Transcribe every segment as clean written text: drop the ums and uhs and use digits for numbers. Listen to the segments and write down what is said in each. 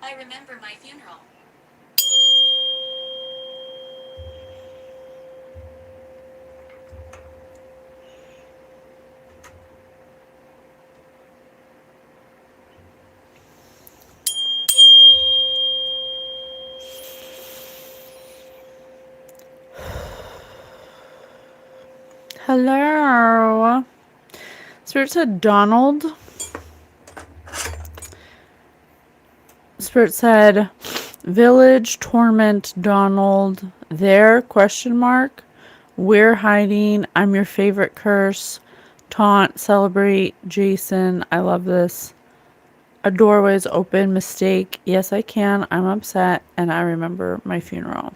I remember my funeral. Hello. Spirit said Donald. Spirit said village torment Donald. There question mark. We're hiding. I'm your favorite curse. Taunt, celebrate, Jason. I love this. A doorway is open. Mistake. Yes, I can. I'm upset. And I remember my funeral.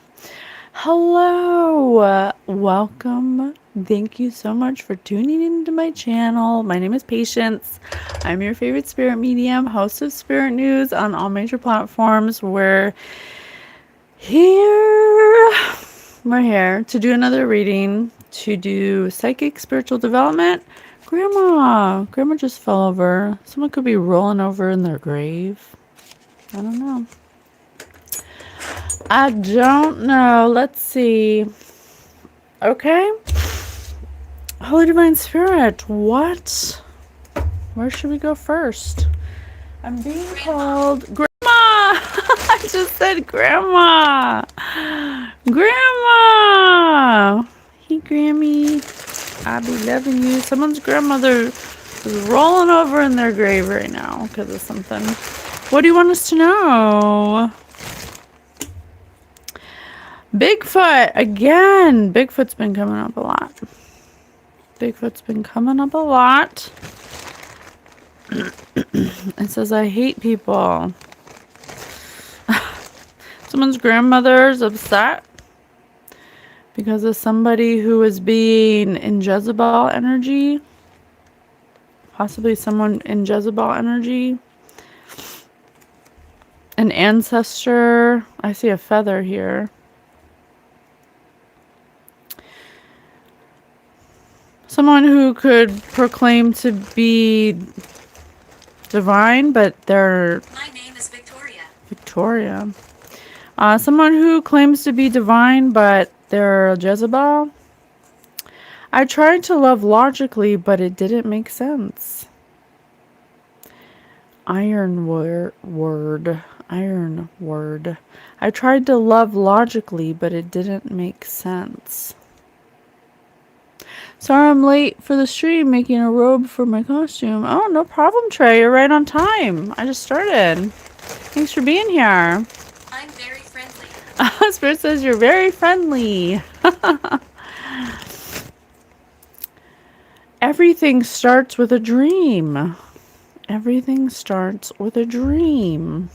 Hello. Welcome. Thank you so much for tuning into my channel. My name is Patience. I'm your favorite spirit medium, host of Spirit News on all major platforms. We're here to do another reading, to do psychic spiritual development. Grandma just fell over. Someone could be rolling over in their grave. I don't know. Let's see. Okay. Holy Divine Spirit, what? Where should we go first? I'm being called Grandma. I just said Grandma. Grandma. Hey, Grammy. I be loving you. Someone's grandmother is rolling over in their grave right now because of something. What do you want us to know? Bigfoot. Again. Bigfoot's been coming up a lot. It says, I hate people. Someone's grandmother's upset because of somebody who is being in Jezebel energy. Possibly someone in Jezebel energy. An ancestor. I see a feather here. Someone who could proclaim to be divine, but they're... My name is Victoria. Victoria. Someone who claims to be divine, but they're Jezebel. I tried to love logically, but it didn't make sense. Iron word. I tried to love logically, but it didn't make sense. Sorry I'm late for the stream, making a robe for my costume. Oh, no problem, Trey. You're right on time. I just started. Thanks for being here. I'm very friendly. Spirit says you're very friendly. Everything starts with a dream. Everything starts with a dream.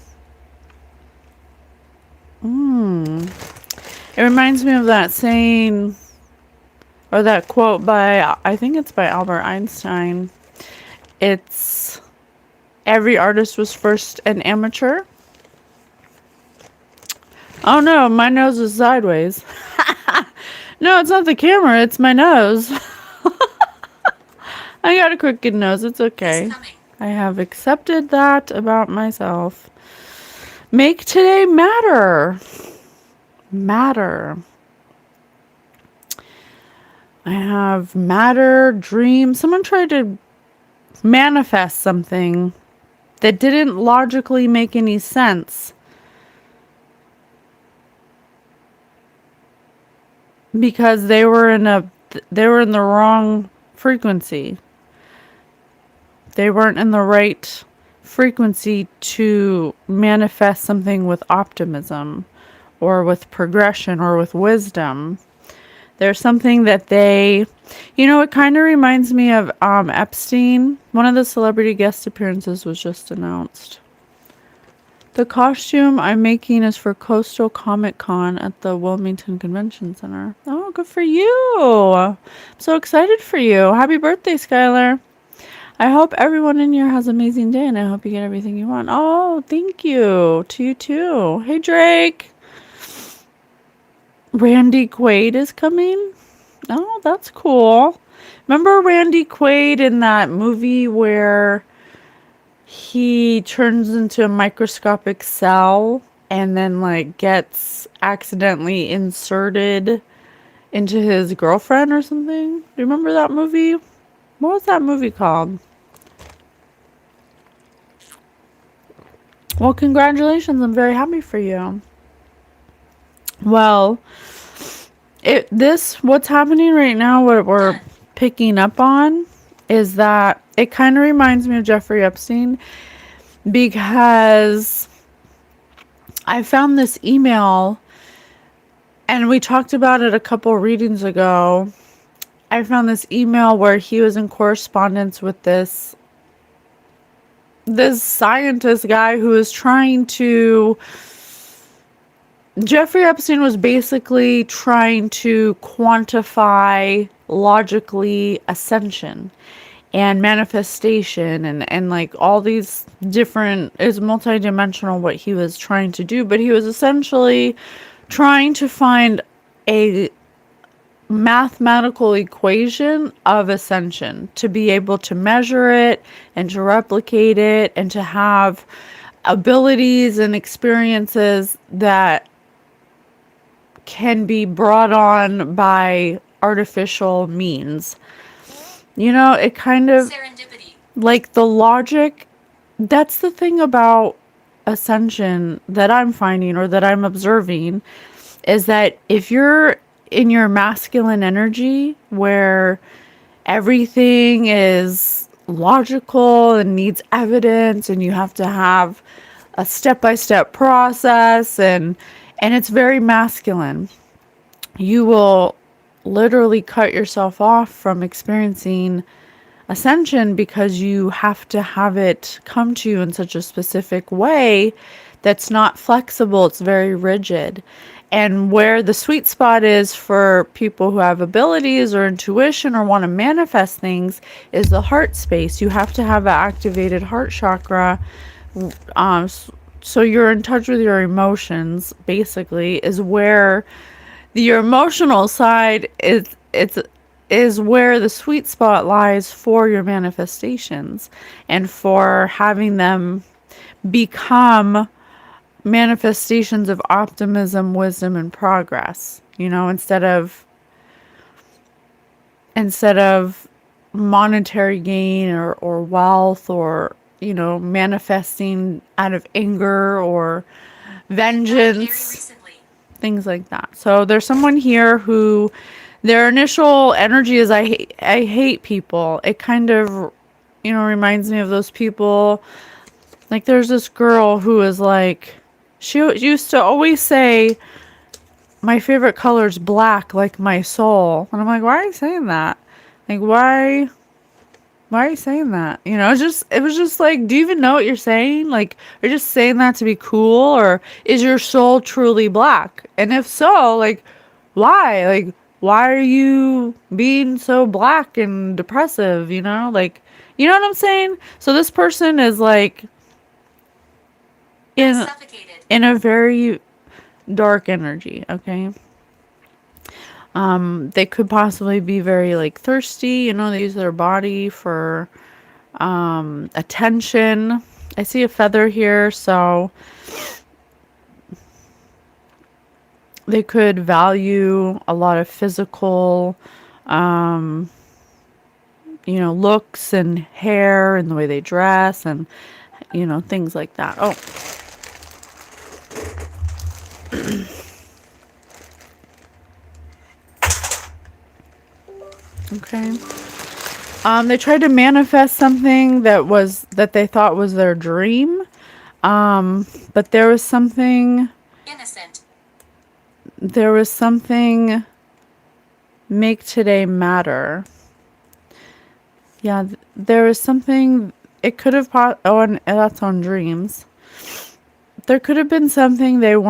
It reminds me of that saying, or that quote by, I think it's by Albert Einstein. It's, every artist was first an amateur. Oh no, my nose is sideways. No, it's not the camera, it's my nose. I got a crooked nose, it's okay. I have accepted that about myself. Make today matter. I have matter, dream. Someone tried to manifest something that didn't logically make any sense. Because they were in the wrong frequency. They weren't in the right frequency to manifest something with optimism or with progression or with wisdom. There's something that it kind of reminds me of Epstein. One of the celebrity guest appearances was just announced. The costume I'm making is for Coastal Comic Con at the Wilmington Convention Center. Oh, good for you. I'm so excited for you. Happy birthday, Skylar. I hope everyone in here has an amazing day, and I hope you get everything you want. Oh, thank you. To you, too. Hey, Drake. Randy Quaid is coming? Oh, that's cool. Remember Randy Quaid in that movie where he turns into a microscopic cell and then like gets accidentally inserted into his girlfriend or something. Do you remember that movie? What was that movie called? Well, congratulations. I'm very happy for you. Well, what's happening right now, what we're picking up on is that it kind of reminds me of Jeffrey Epstein, because I found this email and we talked about it a couple readings ago. I found this email where he was in correspondence with this scientist guy who was trying to... Jeffrey Epstein was basically trying to quantify logically ascension and manifestation and like all these different... It's multidimensional what he was trying to do, but he was essentially trying to find a mathematical equation of ascension to be able to measure it and to replicate it and to have abilities and experiences that can be brought on by artificial means. You know, it kind of... Serendipity. Like the logic, that's the thing about ascension that I'm finding or that I'm observing, is that if you're in your masculine energy where everything is logical and needs evidence and you have to have a step-by-step process and it's very masculine, you will literally cut yourself off from experiencing ascension because you have to have it come to you in such a specific way that's not flexible. It's very rigid. And where the sweet spot is for people who have abilities or intuition or want to manifest things is the heart space. You have to have an activated heart chakra. So you're in touch with your emotions, basically, is where your emotional side is where the sweet spot lies for your manifestations and for having them become manifestations of optimism, wisdom, and progress. You know, instead of monetary gain or wealth or, you know, manifesting out of anger or vengeance. Very recently. Things like that. So there's someone here who their initial energy is I hate people. It kind of, you know, reminds me of those people. Like there's this girl who is like, she used to always say, my favorite color is black, like my soul. And I'm like, why are you saying that? Like, why are you saying that? You know, it was just like, do you even know what you're saying? Like, you're just saying that to be cool, or is your soul truly black? And if so, like, why? Like, why are you being so black and depressive, you know? Like, you know what I'm saying? So this person is like Suffocated. in a very dark energy, okay? They could possibly be very like thirsty, you know, they use their body for attention. I see a feather here, so they could value a lot of physical you know, looks and hair and the way they dress and, you know, things like that. Oh. Okay. They tried to manifest something that they thought was their dream. But there was something Innocent. make today matter. Yeah, there was something, it could have, and that's on dreams. There could have been something they're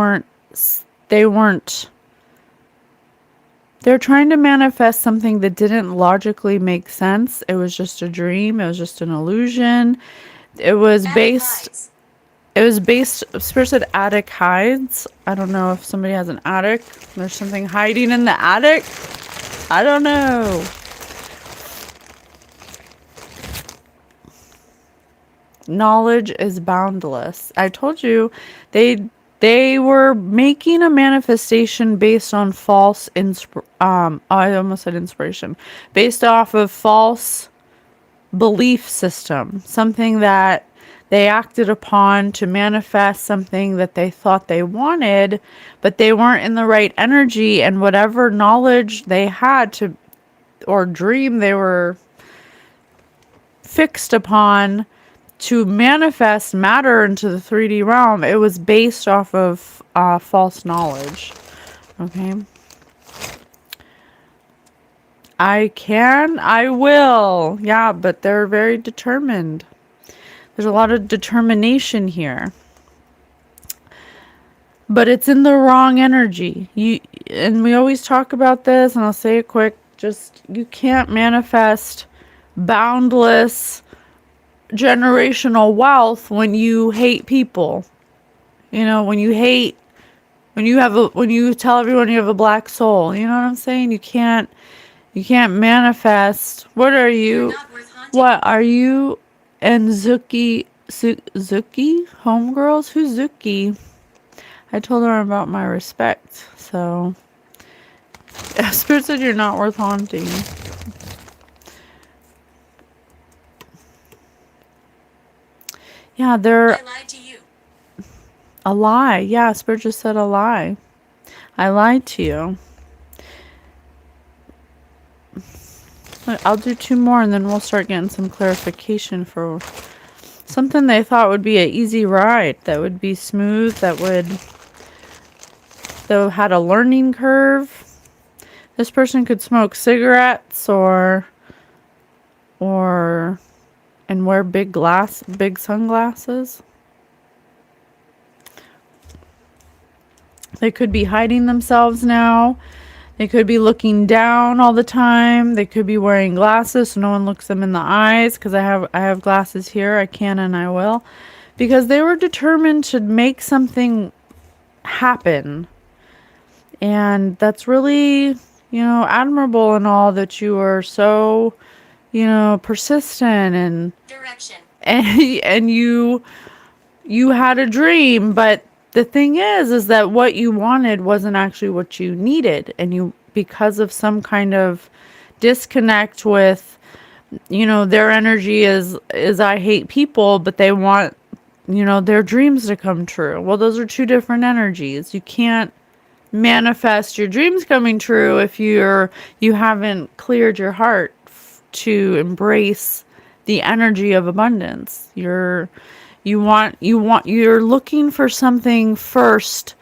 trying to manifest something that didn't logically make sense. It was just a dream. It was just an illusion. It was based, Spirit said attic hides. I don't know if somebody has an attic. There's something hiding in the attic. I don't know. Knowledge is boundless. I told you they were making a manifestation based on false I almost said inspiration. Based off of false belief system, something that they acted upon to manifest something that they thought they wanted, but they weren't in the right energy, and whatever knowledge they had to or dream they were fixed upon to manifest matter into the 3D realm, it was based off of false knowledge. Okay. I will. Yeah, but they're very determined. There's a lot of determination here. But it's in the wrong energy. And we always talk about this, and I'll say it quick. Just, you can't manifest boundless generational wealth when you hate people. You know, when you tell everyone you have a black soul. You know what I'm saying? You can't manifest. What are You're you? not worth haunting. What are you? And Zuki, homegirls? Who's Zuki? I told her about my respect. So, Spirit said you're not worth haunting. Yeah, they're I lied to you. a lie. Yeah, Spirit just said a lie. I lied to you. I'll do 2 more and then we'll start getting some clarification for something they thought would be an easy ride, that would be smooth, that had a learning curve. This person could smoke cigarettes or and wear big sunglasses. They could be hiding themselves now. They could be looking down all the time. They could be wearing glasses so no one looks them in the eyes, because I have glasses here. I can and I will. Because they were determined to make something happen. And that's really, admirable and all, that you are so, persistent and Direction. and you had a dream, but the thing is that what you wanted wasn't actually what you needed, and you, because of some kind of disconnect with, their energy is I hate people, but they want, their dreams to come true. Well, those are 2 different energies. You can't manifest your dreams coming true if you haven't cleared your heart to embrace the energy of abundance. You're looking for something first,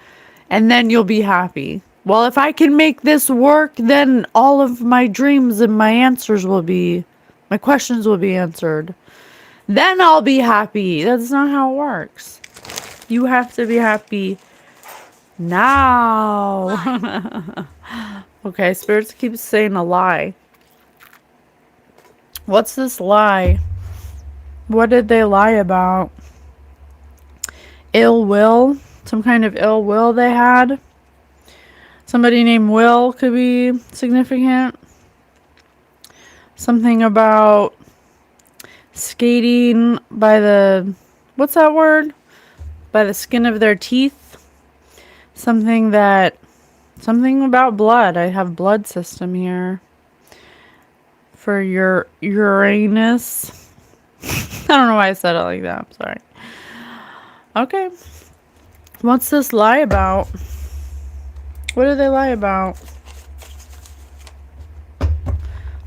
and then you'll be happy. Well, if I can make this work, then all of my dreams and my questions will be answered. Then I'll be happy. That's not how it works. You have to be happy now. Okay, spirits keep saying a lie. What's this lie? What did they lie about? Ill will? Some kind of ill will they had? Somebody named Will could be significant. Something about skating by the... What's that word? By the skin of their teeth. Something about blood. I have blood system here. For your Uranus. I don't know why I said it like that. I'm sorry. Okay. What's this lie about? What do they lie about?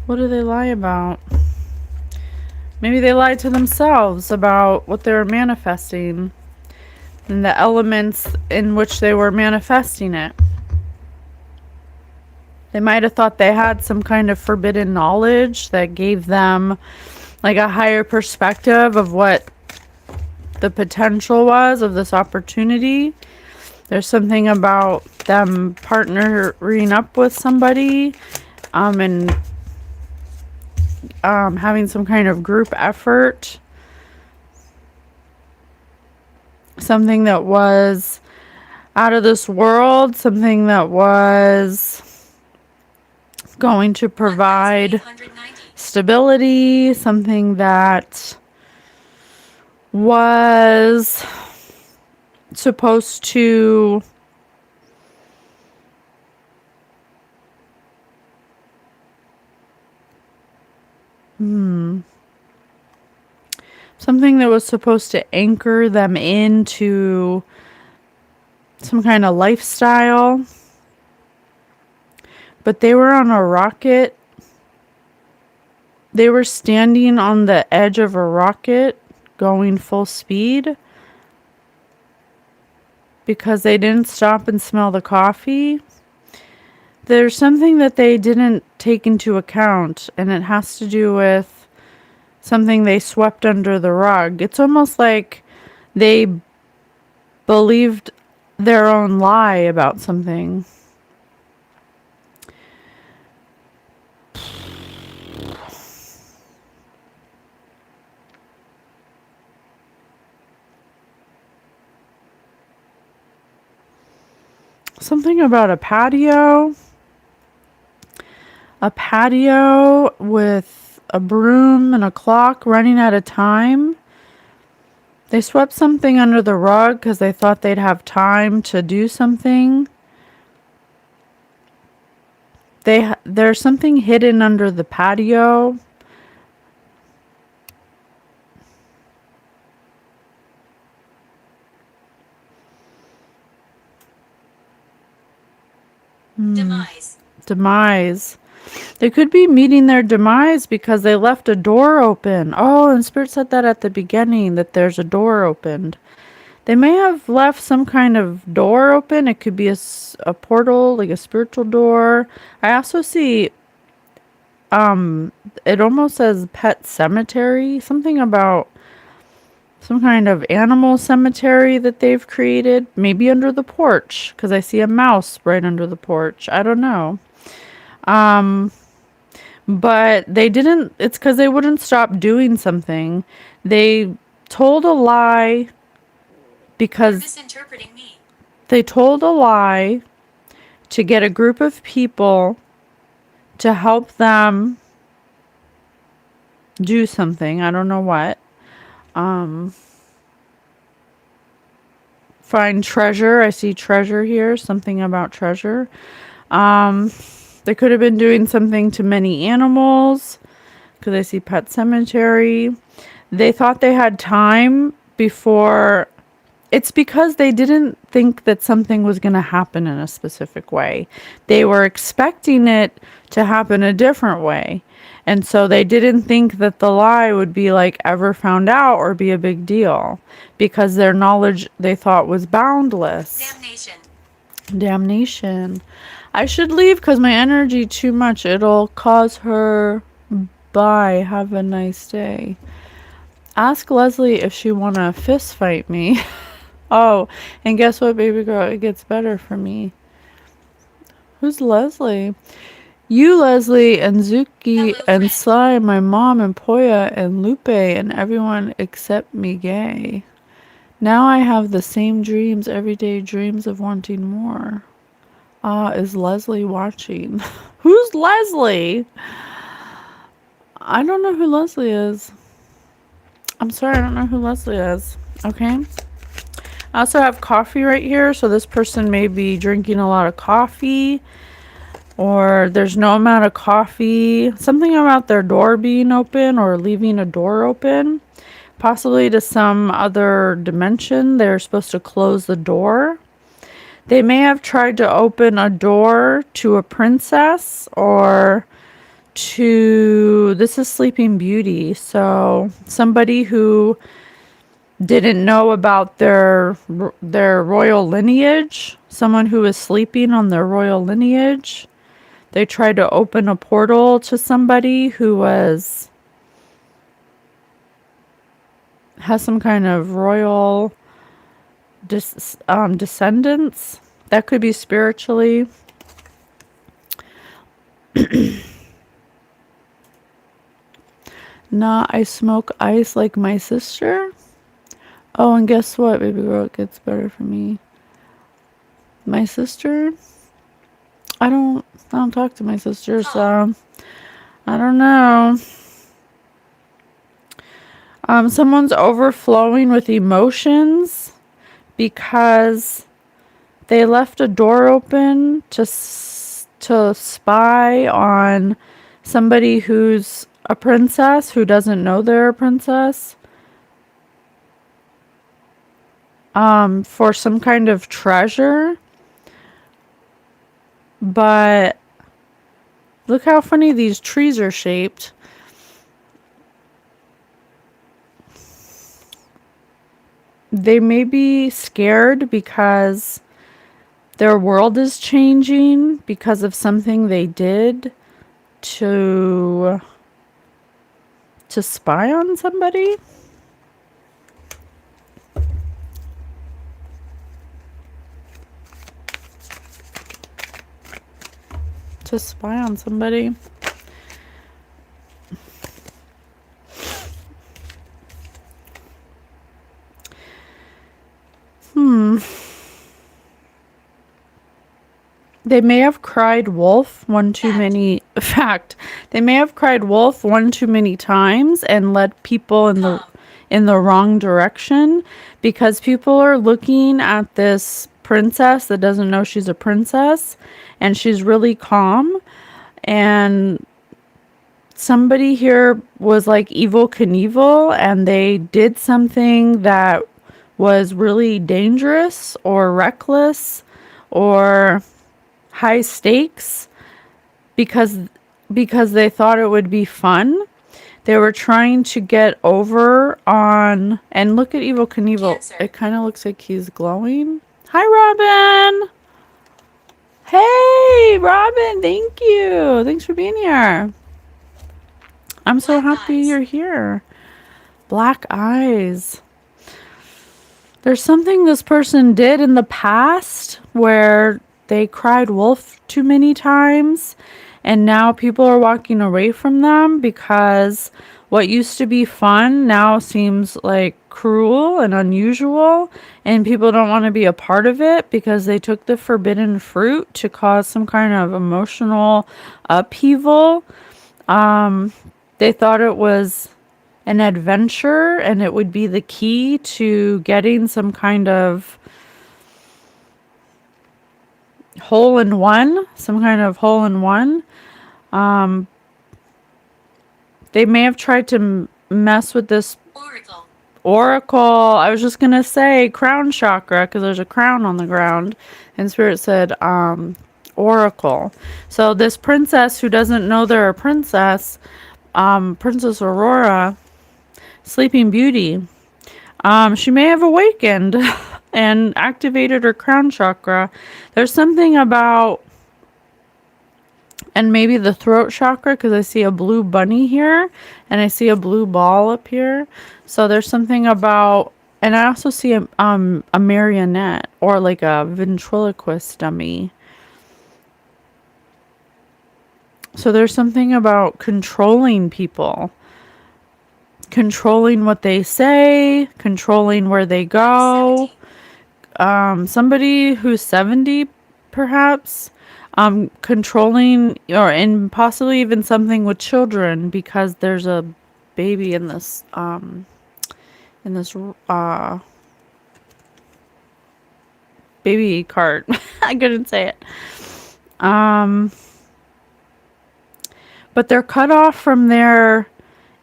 What do they lie about? Maybe they lied to themselves about what they were manifesting and the elements in which they were manifesting it. They might have thought they had some kind of forbidden knowledge that gave them like a higher perspective of what the potential was of this opportunity. There's something about them partnering up with somebody and having some kind of group effort. Something that was out of this world. Something that was going to provide stability. Something that was supposed to something that was supposed to anchor them into some kind of lifestyle. But they were on a rocket. They were standing on the edge of a rocket going full speed because they didn't stop and smell the coffee. There's something that they didn't take into account, and it has to do with something they swept under the rug. It's almost like they believed their own lie about something. Something about a patio. A patio with a broom and a clock running at a time. They swept something under the rug because they thought they'd have time to do something. There's something hidden under the patio. Demise. They could be meeting their demise because they left a door open. Oh, and Spirit said that at the beginning, that there's a door opened. They may have left some kind of door open. It could be a portal, like a spiritual door. I also see, it almost says pet cemetery. Something about some kind of animal cemetery that they've created. Maybe under the porch, because I see a mouse right under the porch. I don't know. But they didn't, it's because they wouldn't stop doing something. They told a lie because misinterpreting me. They told a lie to get a group of people to help them do something. I don't know what. Find treasure. I see treasure here. Something about treasure. They could have been doing something to many animals because I see pet cemetery. They thought they had time before. It's because they didn't think that something was going to happen in a specific way. They were expecting it to happen a different way. And so they didn't think that the lie would be like ever found out or be a big deal because their knowledge they thought was boundless. Damnation. I should leave because my energy too much. It'll cause her. Bye. Have a nice day. Ask Leslie if she want to fist fight me. Oh, and guess what, baby girl? It gets better for me. Who's Leslie? You, Leslie, and Zuki, and Sly, my mom, and Poya, and Lupe, and everyone except me gay. Now I have the same dreams, everyday dreams of wanting more. Is Leslie watching? Who's Leslie? I don't know who Leslie is. I'm sorry, I don't know who Leslie is. Okay. I also have coffee right here, so this person may be drinking a lot of coffee, or there's no amount of coffee. Something about their door being open or leaving a door open, possibly to some other dimension. They're supposed to close the door. They may have tried to open a door to a princess or to, this is Sleeping Beauty, so somebody who didn't know about their royal lineage, someone who was sleeping on their royal lineage. They tried to open a portal to somebody who has some kind of royal descendants. That could be spiritually. Nah, I smoke ice like my sister. Oh, and guess what, baby girl? It gets better for me. My sister? I don't talk to my sister, so I don't know. Someone's overflowing with emotions because they left a door open to spy on somebody who's a princess who doesn't know they're a princess. For some kind of treasure. But look how funny these trees are shaped. They may be scared because their world is changing because of something they did to spy on somebody. To spy on somebody. They may have cried wolf one too many fact. They may have cried wolf one too many times and led people in the wrong direction because people are looking at this princess that doesn't know she's a princess and she's really calm, and somebody here was like Evil Knievel and they did something that was really dangerous or reckless or high stakes because they thought it would be fun. They were trying to get over on, and look at Evil Knievel. Cancer. It kind of looks like he's glowing. Hi, Robin. Hey, Robin. Thank you. Thanks for being here. I'm so Black happy eyes. you're here. Black eyes. There's something this person did in the past where they cried wolf too many times, and now people are walking away from them because what used to be fun now seems like cruel and unusual, and people don't want to be a part of it because they took the forbidden fruit to cause some kind of emotional upheaval. They thought it was an adventure and it would be the key to getting some kind of hole in one. They may have tried to mess with this oracle. I was just gonna say crown chakra because there's a crown on the ground, and Spirit said oracle. So this princess who doesn't know they're a princess, Princess Aurora, Sleeping Beauty, she may have awakened and activated her crown chakra. There's something about, and maybe the throat chakra, because I see a blue bunny here and I see a blue ball up here. So there's something about, and I also see a marionette or like a ventriloquist dummy. So there's something about controlling people, controlling what they say, controlling where they go. Somebody who's 70 perhaps, controlling, or and possibly even something with children because there's a baby in this baby cart. I couldn't say it. But they're cut off from their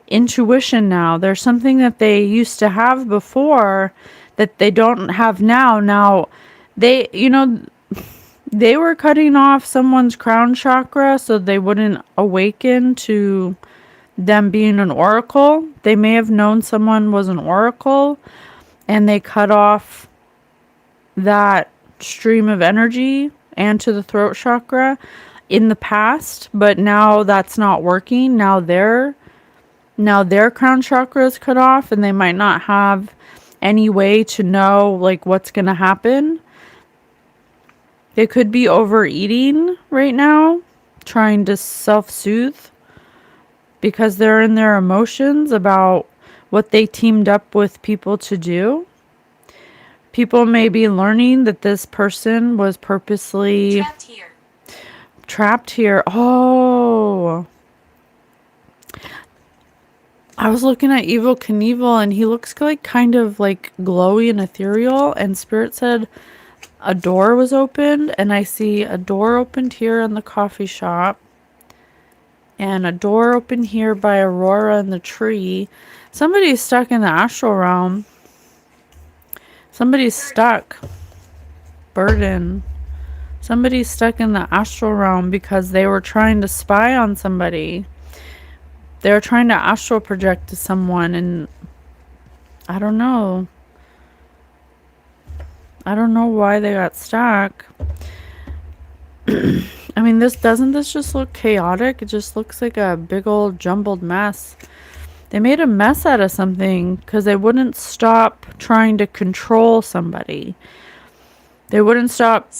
intuition now. There's something that they used to have before that they don't have now. Now, they were cutting off someone's crown chakra so they wouldn't awaken to them being an oracle. They may have known someone was an oracle and they cut off that stream of energy and to the throat chakra in the past, but now that's not working. Now their crown chakra is cut off and they might not have any way to know like what's going to happen. They could be overeating right now, trying to self-soothe because they're in their emotions about what they teamed up with people to do. People may be learning that this person was purposely trapped here. Oh, I was looking at Evil Knievel and he looks like kind of like glowy and ethereal, and Spirit said a door was opened, and I see a door opened here in the coffee shop and a door open here by Aurora and the tree. Somebody's stuck in the astral realm. Somebody's stuck. Burden. Somebody's stuck in the astral realm because they were trying to spy on somebody. They were trying to astral project to someone, and I don't know. I don't know why they got stuck. I mean, this just look chaotic? It just looks like a big old jumbled mess. They made a mess out of something because they wouldn't stop trying to control somebody. They wouldn't stop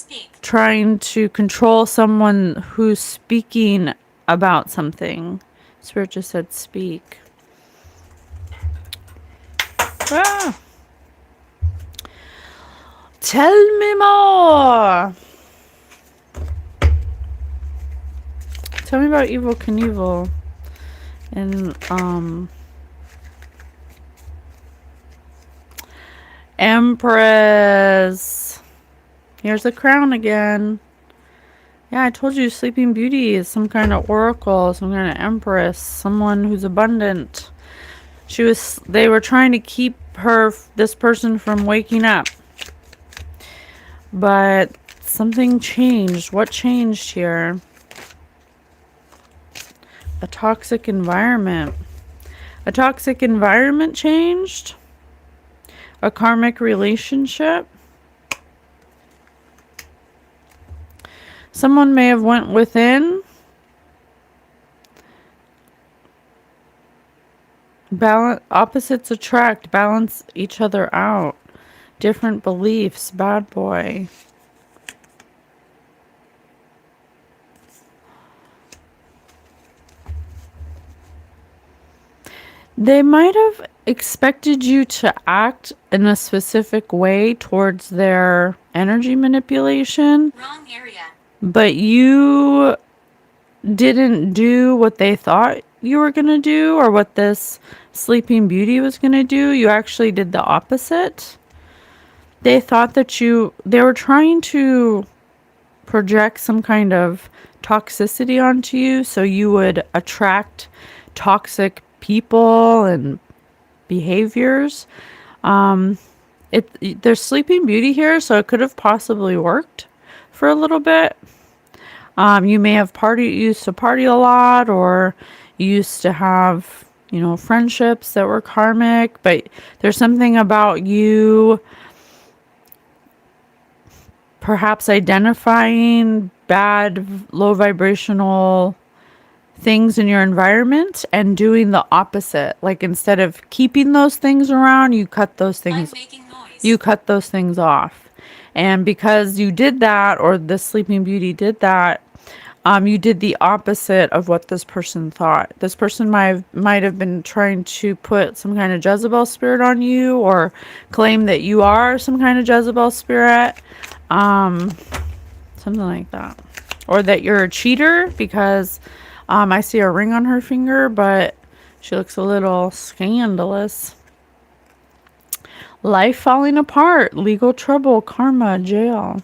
trying to control someone who's speaking about something. Spirit just said speak. Ah. Tell me more. Tell me about Evil Knievel and Empress. Here's the crown again. Yeah, I told you Sleeping Beauty is some kind of oracle, some kind of empress, someone who's abundant. They were trying to keep this person from waking up. But something changed. What changed here? A toxic environment. A toxic environment changed. A karmic relationship. Someone may have went within. Opposites attract. Balance each other out. Different beliefs. Bad boy. They might have expected you to act in a specific way towards their energy manipulation. Wrong area. But you didn't do what they thought you were going to do, or what this Sleeping Beauty was going to do. You actually did the opposite. They thought that they were trying to project some kind of toxicity onto you so you would attract toxic people and behaviors. There's Sleeping Beauty here, so it could have possibly worked for a little bit. You may have used to party a lot, or you used to have, friendships that were karmic, but there's something about you perhaps identifying bad, low vibrational things in your environment and doing the opposite. Like, instead of keeping those things around, you cut those things. I'm making noise. You cut those things off. And because you did that, or the Sleeping Beauty did that, you did the opposite of what this person thought. This person might have been trying to put some kind of Jezebel spirit on you, or claim that you are some kind of Jezebel spirit. Something like that. Or that you're a cheater, because I see a ring on her finger, but she looks a little scandalous. Life falling apart, legal trouble, karma, jail.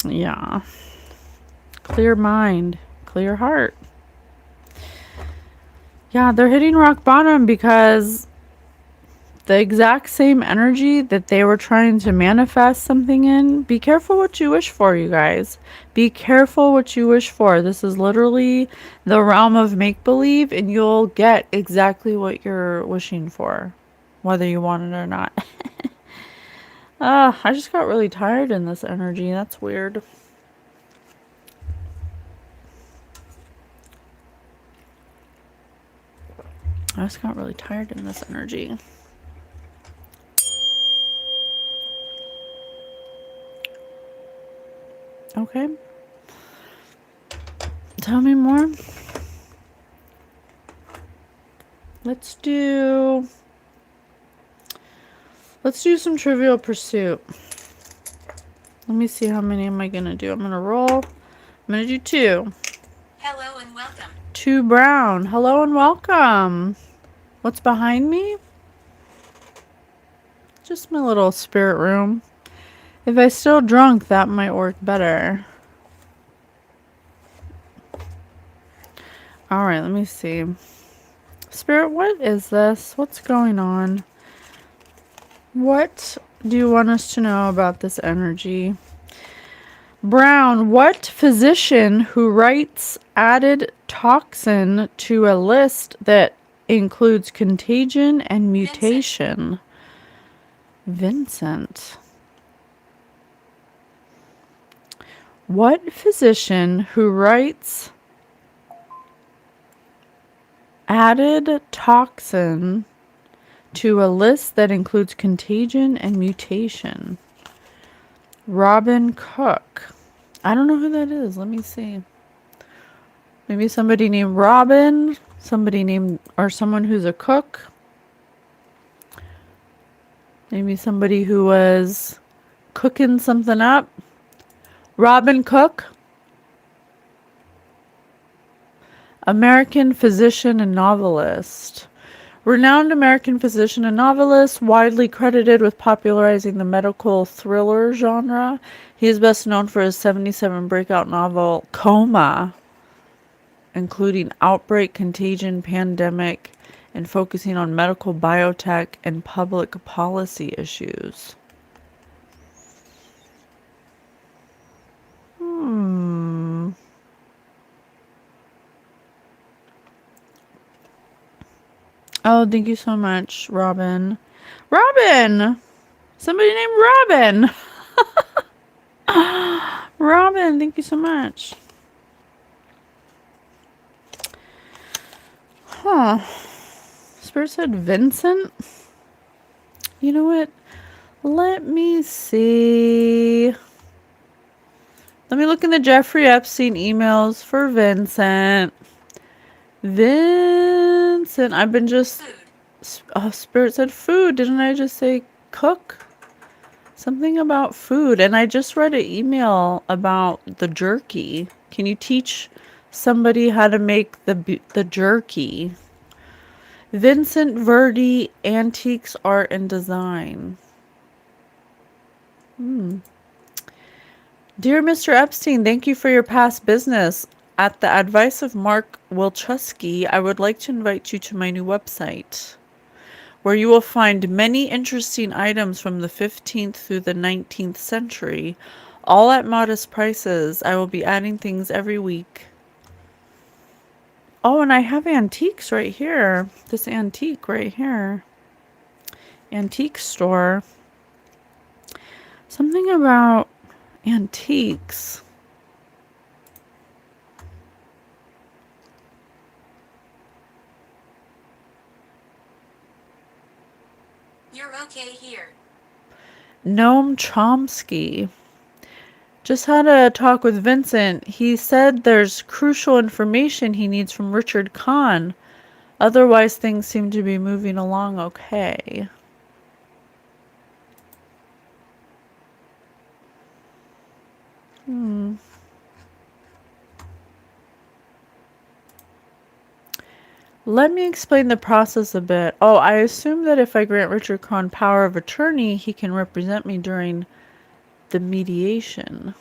Yeah. Clear mind, clear heart. Yeah, they're hitting rock bottom because the exact same energy that they were trying to manifest something in. Be careful what you wish for, you guys. Be careful what you wish for. This is literally the realm of make-believe, and you'll get exactly what you're wishing for, whether you want it or not. I just got really tired in this energy. That's weird. I just got really tired in this energy. Okay. Tell me more. Let's do some Trivial Pursuit. Let me see how many am I going to do. I'm going to roll I'm going to do 2. Hello and welcome. 2 brown. Hello and welcome. What's behind me? Just my little spirit room. If I still drunk, that might work better. Alright, let me see. Spirit, what is this? What's going on? What do you want us to know about this energy? Brown, what physician who writes added toxin to a list that includes contagion and mutation? Vincent. What physician who writes added toxin to a list that includes contagion and mutation? Robin Cook. I don't know who that is. Let me see. Maybe somebody named Robin, somebody named, or someone who's a cook. Maybe somebody who was cooking something up. Robin Cook. American physician and novelist. Renowned American physician and novelist, widely credited with popularizing the medical thriller genre. He is best known for his 77 breakout novel, Coma, including Outbreak, Contagion, Pandemic, and focusing on medical biotech and public policy issues. Oh, thank you so much, Robin. Robin! Somebody named Robin! Robin, thank you so much. Huh. Spirit said Vincent? You know what? Let me see. Let me look in the Jeffrey Epstein emails for Vincent. Vincent, I've been just... Oh, Spirit said food. Didn't I just say cook? Something about food. And I just read an email about the jerky. Can you teach somebody how to make the jerky? Vincent Verdi, Antiques, Art, and Design. Dear Mr. Epstein, thank you for your past business. At the advice of Mark Wilczewski, I would like to invite you to my new website, where you will find many interesting items from the 15th through the 19th century, all at modest prices. I will be adding things every week. Oh, and I have antiques right here. This antique right here. Antique store. Something about antiques. You're okay here. Noam Chomsky. Just had a talk with Vincent. He said there's crucial information he needs from Richard Kahn. Otherwise, things seem to be moving along okay. Let me explain the process a bit. Oh, I assume that if I grant Richard Kahn power of attorney, he can represent me during the mediation.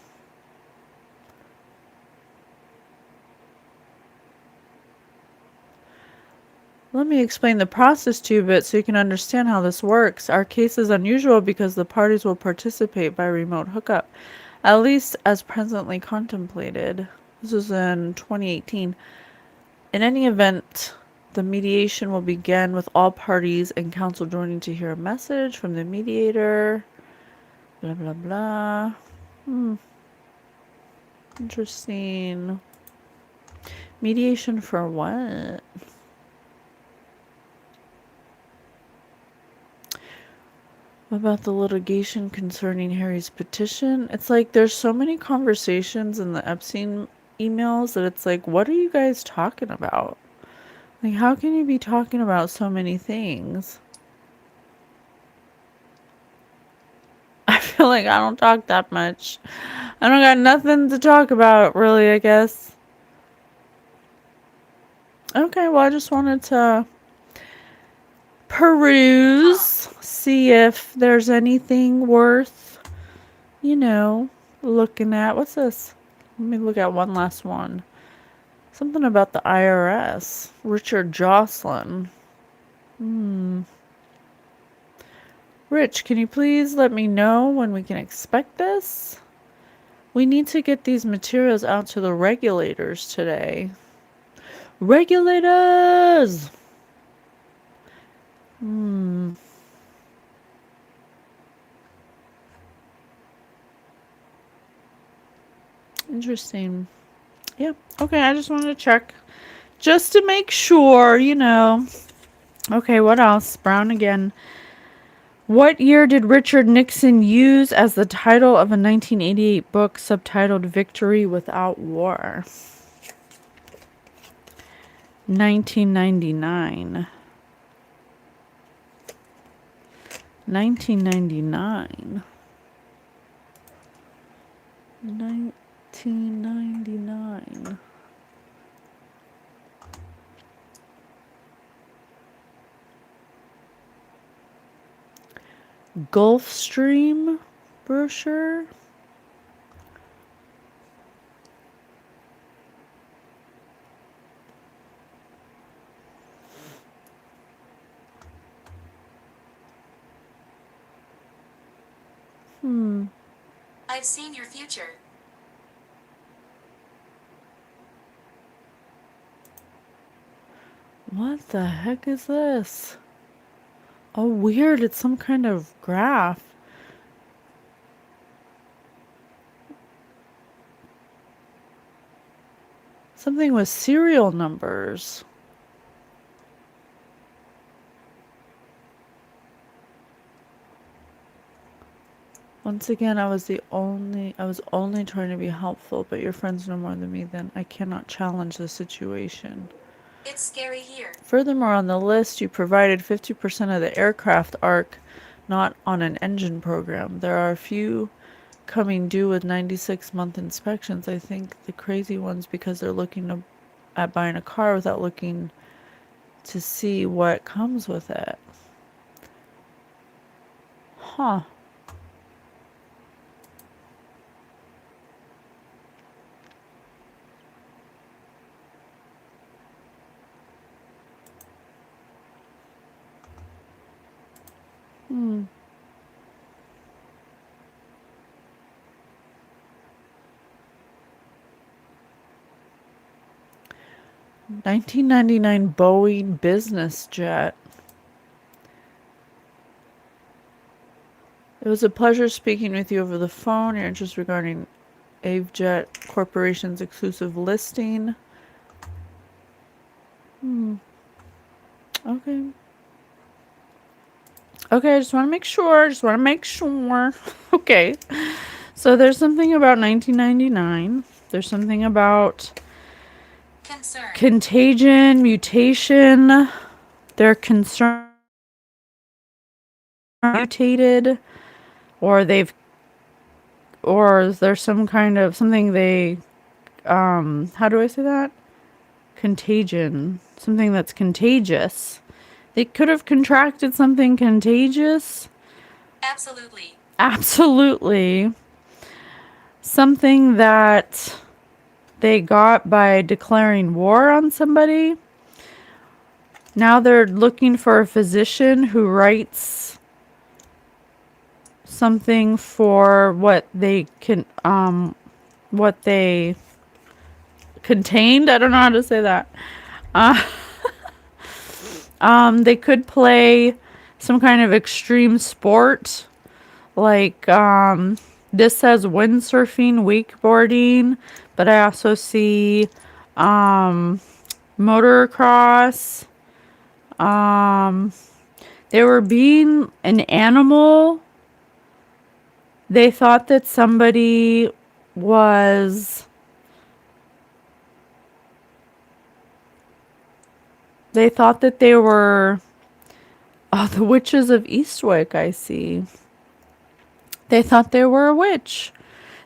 Let me explain the process to you a bit so you can understand how this works. Our case is unusual because the parties will participate by remote hookup, at least as presently contemplated. This was in 2018. In any event, the mediation will begin with all parties and counsel joining to hear a message from the mediator. Blah, blah, blah. Interesting. Mediation for what? About the litigation concerning Harry's petition? It's like there's so many conversations in the Epstein emails that it's like, what are you guys talking about? Like, how can you be talking about so many things? I feel like I don't talk that much. I don't got nothing to talk about, really, I guess. Okay, well, I just wanted to peruse, see if there's anything worth, you know, looking at. What's this? Let me look at one last one. Something about the IRS. Richard Jocelyn. Rich, can you please let me know when we can expect this? We need to get these materials out to the regulators today. Regulators! Interesting. Yeah, okay, I just wanted to check. Just to make sure, you know. Okay, what else? Brown again. What year did Richard Nixon use as the title of a 1988 book subtitled Victory Without War? 1999. 1999. 1999. Gulfstream brochure. I've seen your future. What the heck is this? Oh, weird. It's some kind of graph. Something with serial numbers. Once again, I was only trying to be helpful, but your friends know more than me, then I cannot challenge the situation. It's scary here. Furthermore, on the list, you provided 50% of the aircraft arc, not on an engine program. There are a few coming due with 96-month inspections. I think the crazy ones because they're looking at buying a car without looking to see what comes with it. Huh. Hmm. 1999 Boeing business jet. It was a pleasure speaking with you over the phone. Your interest regarding Avijet Corporation's exclusive listing. Okay. Okay, I just want to make sure. Okay. So there's something about 1999. There's something about Concern. contagion, mutation. They're concerned mutated, or there's some kind of something they, how do I say that? Contagion. Something that's contagious. They could have contracted something contagious. Absolutely. Absolutely. Something that they got by declaring war on somebody. Now they're looking for a physician who writes something for what they contained. I don't know how to say that. They could play some kind of extreme sport, like this says windsurfing, wakeboarding, but I also see motocross. They were being an animal. They thought that somebody was. They thought that they were. Oh, the witches of Eastwick, I see. They thought they were a witch.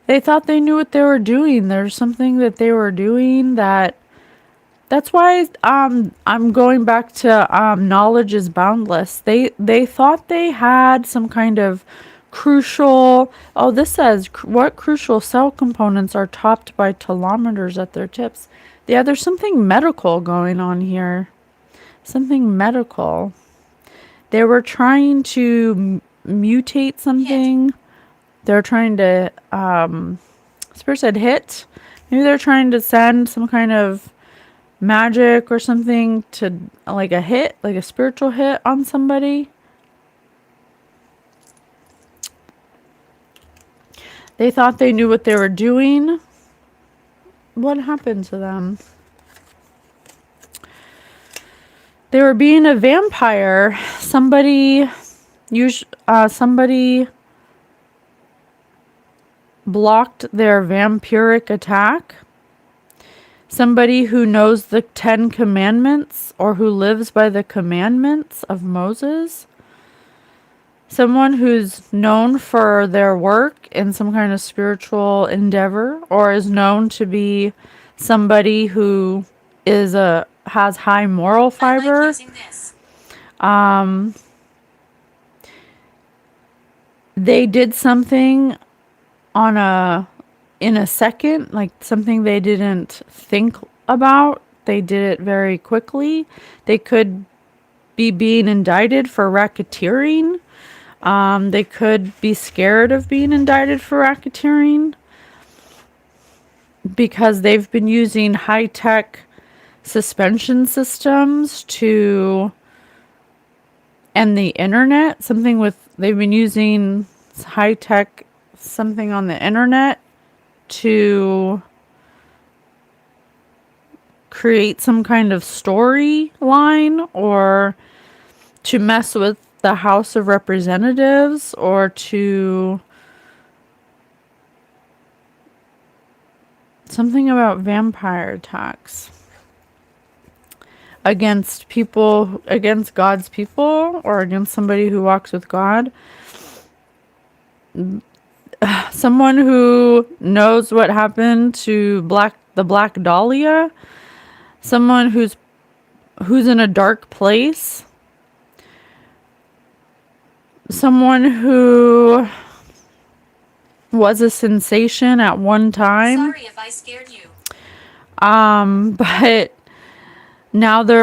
They thought they knew what they were doing. There's something that they were doing that's why I'm going back to knowledge is boundless. They thought they had some kind of crucial. Oh, this says what crucial cell components are topped by telomeres at their tips. Yeah, there's something medical going on here. Something medical. They were trying to mutate something. They're trying to Spirit said hit. Maybe they're trying to send some kind of magic or something to like a hit, like a spiritual hit on somebody. They thought they knew what they were doing. What happened to them? They were being a vampire. Somebody blocked their vampiric attack. Somebody who knows the 10 commandments or who lives by the commandments of Moses. Someone who's known for their work in some kind of spiritual endeavor or is known to be somebody who has high moral fiber. I like using this. They did something in a second, like something they didn't think about. They did it very quickly. They could be being indicted for racketeering. They could be scared of being indicted for racketeering because they've been using high-tech suspension systems and the internet. They've been using high-tech something on the internet to create some kind of storyline or to mess with the House of Representatives or to something about vampire attacks against God's people or against somebody who walks with God. Someone who knows what happened to the Black Dahlia. Someone who's in a dark place. Someone who was a sensation at one time. Sorry if I scared you. But now they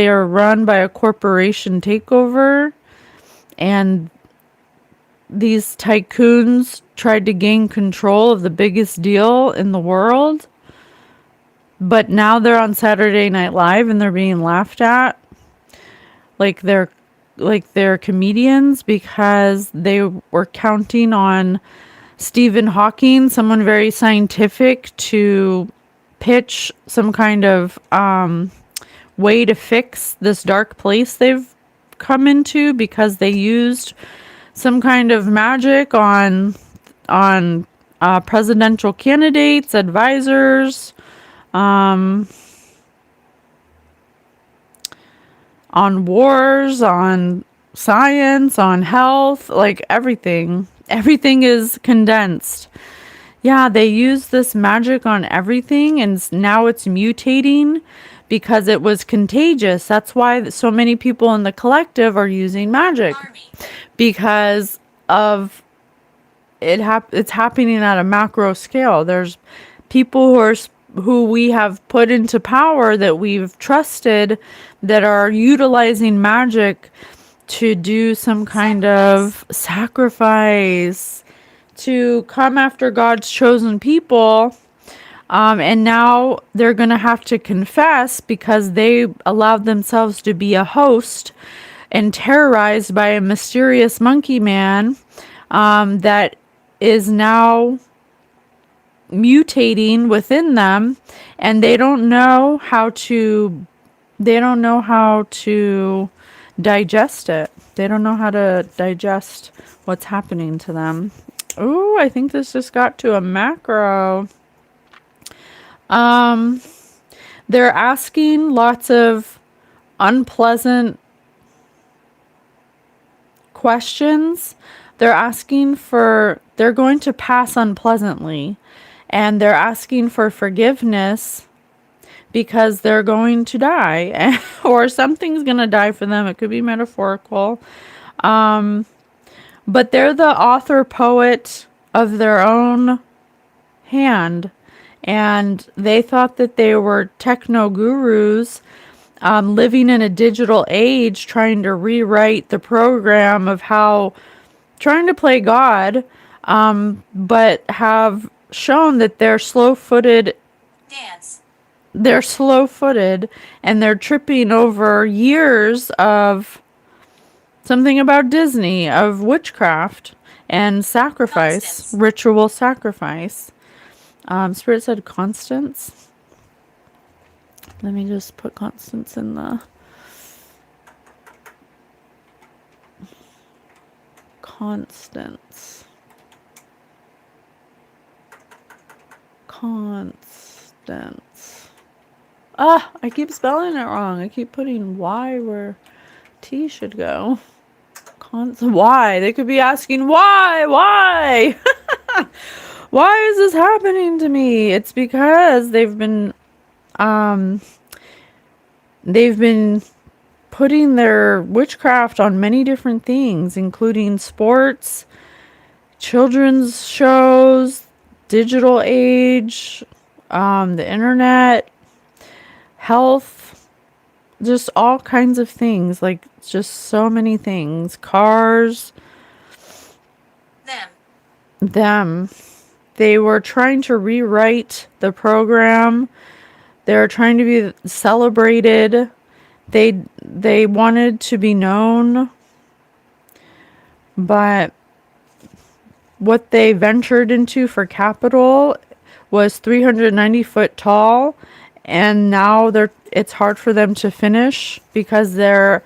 are run by a corporation takeover, and these tycoons tried to gain control of the biggest deal in the world. But now they're on Saturday Night Live and they're being laughed at like they're comedians because they were counting on Stephen Hawking, someone very scientific, to pitch some kind of way to fix this dark place they've come into because they used some kind of magic on presidential candidates, advisors, on wars, on science, on health, like everything. Everything is condensed. Yeah, they use this magic on everything, and now it's mutating because it was contagious. That's why so many people in the collective are using magic. Army. Because of it's happening at a macro scale. There's people who we have put into power that we've trusted that are utilizing magic to do some kind of sacrifice to come after God's chosen people. And now they're going to have to confess because they allowed themselves to be a host and terrorized by a mysterious monkey man that is now mutating within them, and they don't know how to digest it. They don't know how to digest what's happening to them. Ooh, I think this just got to a macro. They're asking lots of unpleasant questions. They're asking for they're going to pass unpleasantly, and they're asking for forgiveness because they're going to die or something's going to die for them. It could be metaphorical. But they're the author poet of their own hand, and they thought that they were techno gurus, living in a digital age, trying to rewrite the program of how trying to play God, but have shown that Dance. they're slow-footed, and they're tripping over years of something about Disney, of witchcraft and sacrifice, Constance. ritual sacrifice. Spirit said Constance. Let me just put Constance in the Constance. Ah, I keep spelling it wrong. I keep putting Y where T should go. Why? They could be asking why? Why is this happening to me? It's because they've been putting their witchcraft on many different things, including sports, children's shows, digital age, the internet, health, just all kinds of things, like just so many things. Cars, them. They were trying to rewrite the program. They were trying to be celebrated. They wanted to be known, but what they ventured into for capital was 390 foot tall, and now it's hard for them to finish because they're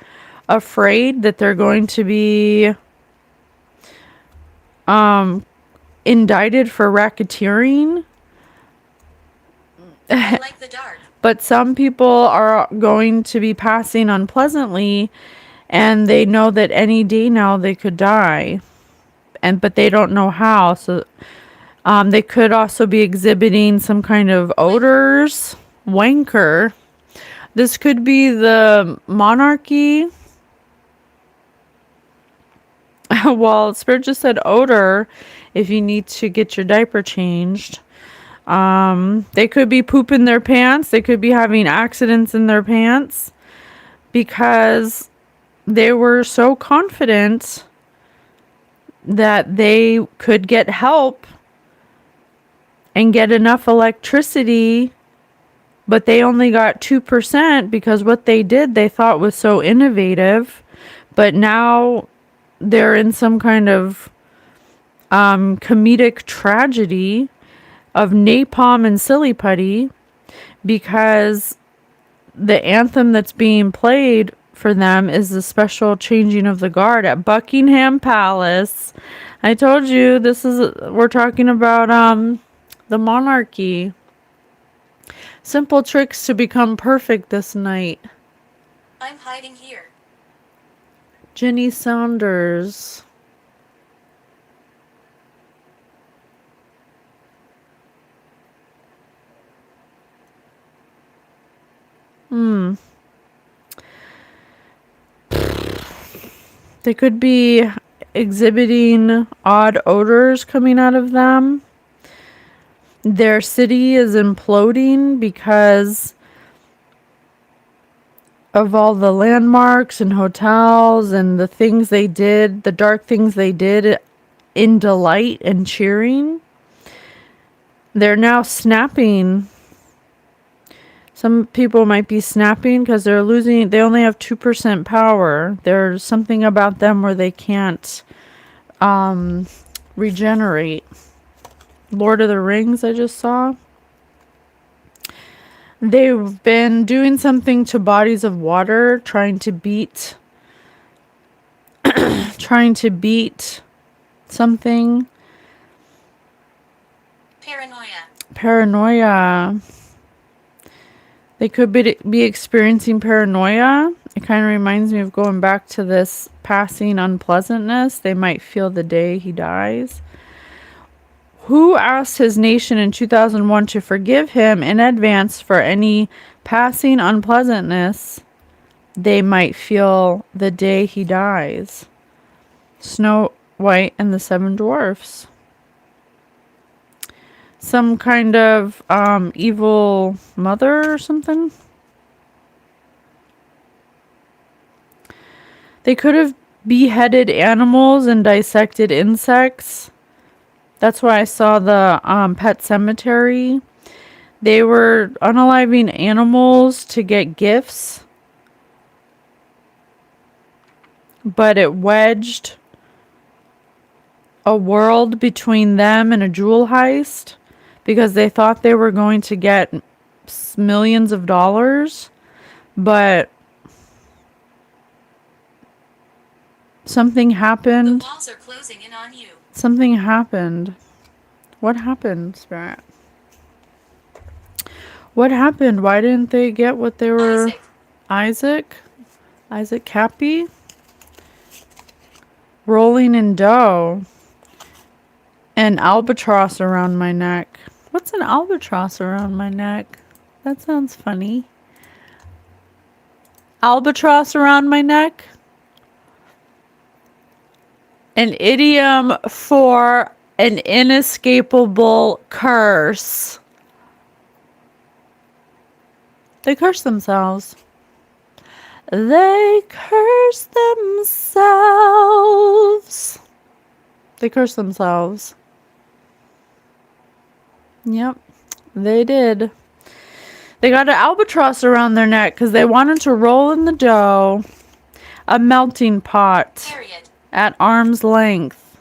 afraid that they're going to be indicted for racketeering. I like the dark. But some people are going to be passing unpleasantly, and they know that any day now they could die, but they don't know how. So they could also be exhibiting some kind of odors. Wanker. This could be the monarchy. Well, Spirit just said odor if you need to get your diaper changed. They could be pooping their pants. They could be having accidents in their pants because they were so confident that they could get help and get enough electricity, but they only got 2% because what they did they thought was so innovative. But now they're in some kind of comedic tragedy of napalm and silly putty because the anthem that's being played for them is the special changing of the guard at Buckingham Palace. I told you we're talking about the monarchy. Simple tricks to become perfect this night. I'm hiding here. Jenny Saunders. They could be exhibiting odd odors coming out of them. Their city is imploding because of all the landmarks and hotels and the things they did, the dark things they did in delight and cheering. They're now snapping. Some people might be snapping because they only have 2% power. There's something about them where they can't regenerate. Lord of the Rings, I just saw. They've been doing something to bodies of water, trying to beat something. Paranoia. They could be experiencing paranoia. It kind of reminds me of going back to this passing unpleasantness. They might feel the day he dies. Who asked his nation in 2001 to forgive him in advance for any passing unpleasantness they might feel the day he dies? Snow White and the Seven Dwarfs. Some kind of evil mother or something? They could have beheaded animals and dissected insects. That's why I saw the pet cemetery. They were unaliving animals to get gifts, but it wedged a world between them and a jewel heist because they thought they were going to get millions of dollars, but something happened. The walls are closing in on you. Something happened. What happened, Spirit? What happened? Why didn't they get what they were... Isaac Cappy? Rolling in dough. An albatross around my neck. What's an albatross around my neck? That sounds funny. Albatross around my neck? An idiom for an inescapable curse. They curse themselves. They curse themselves. They curse themselves. Yep, they did. They got an albatross around their neck because they wanted to roll in the dough. A melting pot. Period. At arm's length.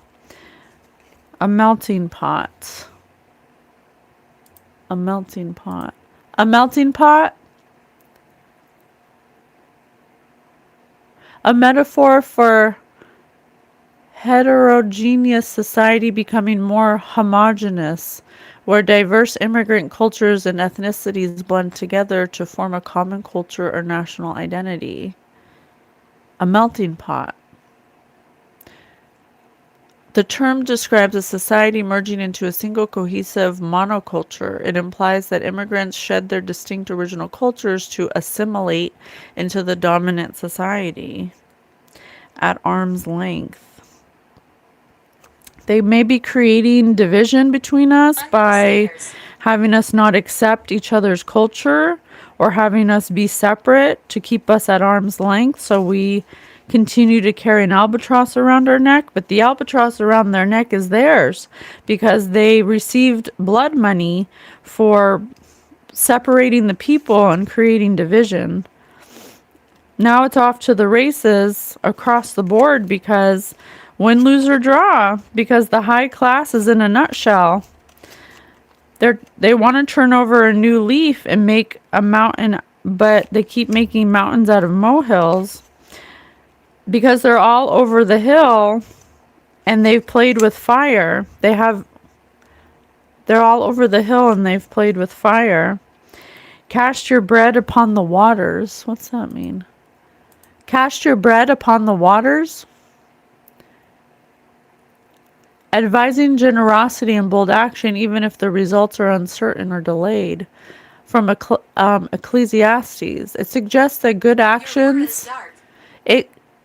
A melting pot. A melting pot. A melting pot? A metaphor for heterogeneous society becoming more homogeneous, where diverse immigrant cultures and ethnicities blend together to form a common culture or national identity. A melting pot. The term describes a society merging into a single cohesive monoculture. It implies that immigrants shed their distinct original cultures to assimilate into the dominant society. At arm's length. They may be creating division between us by having us not accept each other's culture or having us be separate to keep us at arm's length, so we continue to carry an albatross around our neck, but the albatross around their neck is theirs because they received blood money for separating the people and creating division. Now it's off to the races across the board because win, lose, or draw, because the high class is in a nutshell. They want to turn over a new leaf and make a mountain, but they keep making mountains out of molehills because they're all over the hill and they've played with fire. They're all over the hill and they've played with fire. Cast your bread upon the waters. What's that mean? Cast your bread upon the waters? Advising generosity and bold action even if the results are uncertain or delayed. From Ecclesiastes. It suggests that good actions...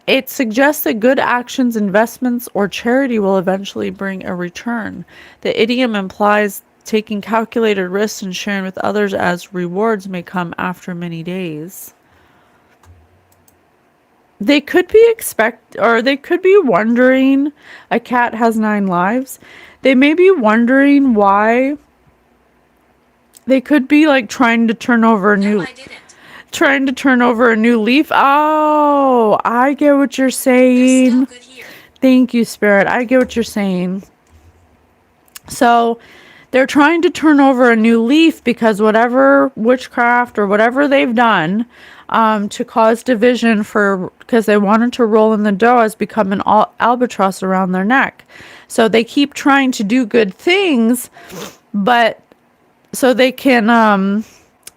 It suggests that good actions, investments, or charity will eventually bring a return. The idiom implies taking calculated risks and sharing with others as rewards may come after many days. They could be they could be wondering, a cat has 9 lives. They may be wondering why. They could be like trying to turn over a new leaf. Oh, I get what you're saying. Thank you, Spirit. I get what you're saying. So they're trying to turn over a new leaf because whatever witchcraft or whatever they've done to cause division because they wanted to roll in the dough has become an albatross around their neck. So they keep trying to do good things, but so they can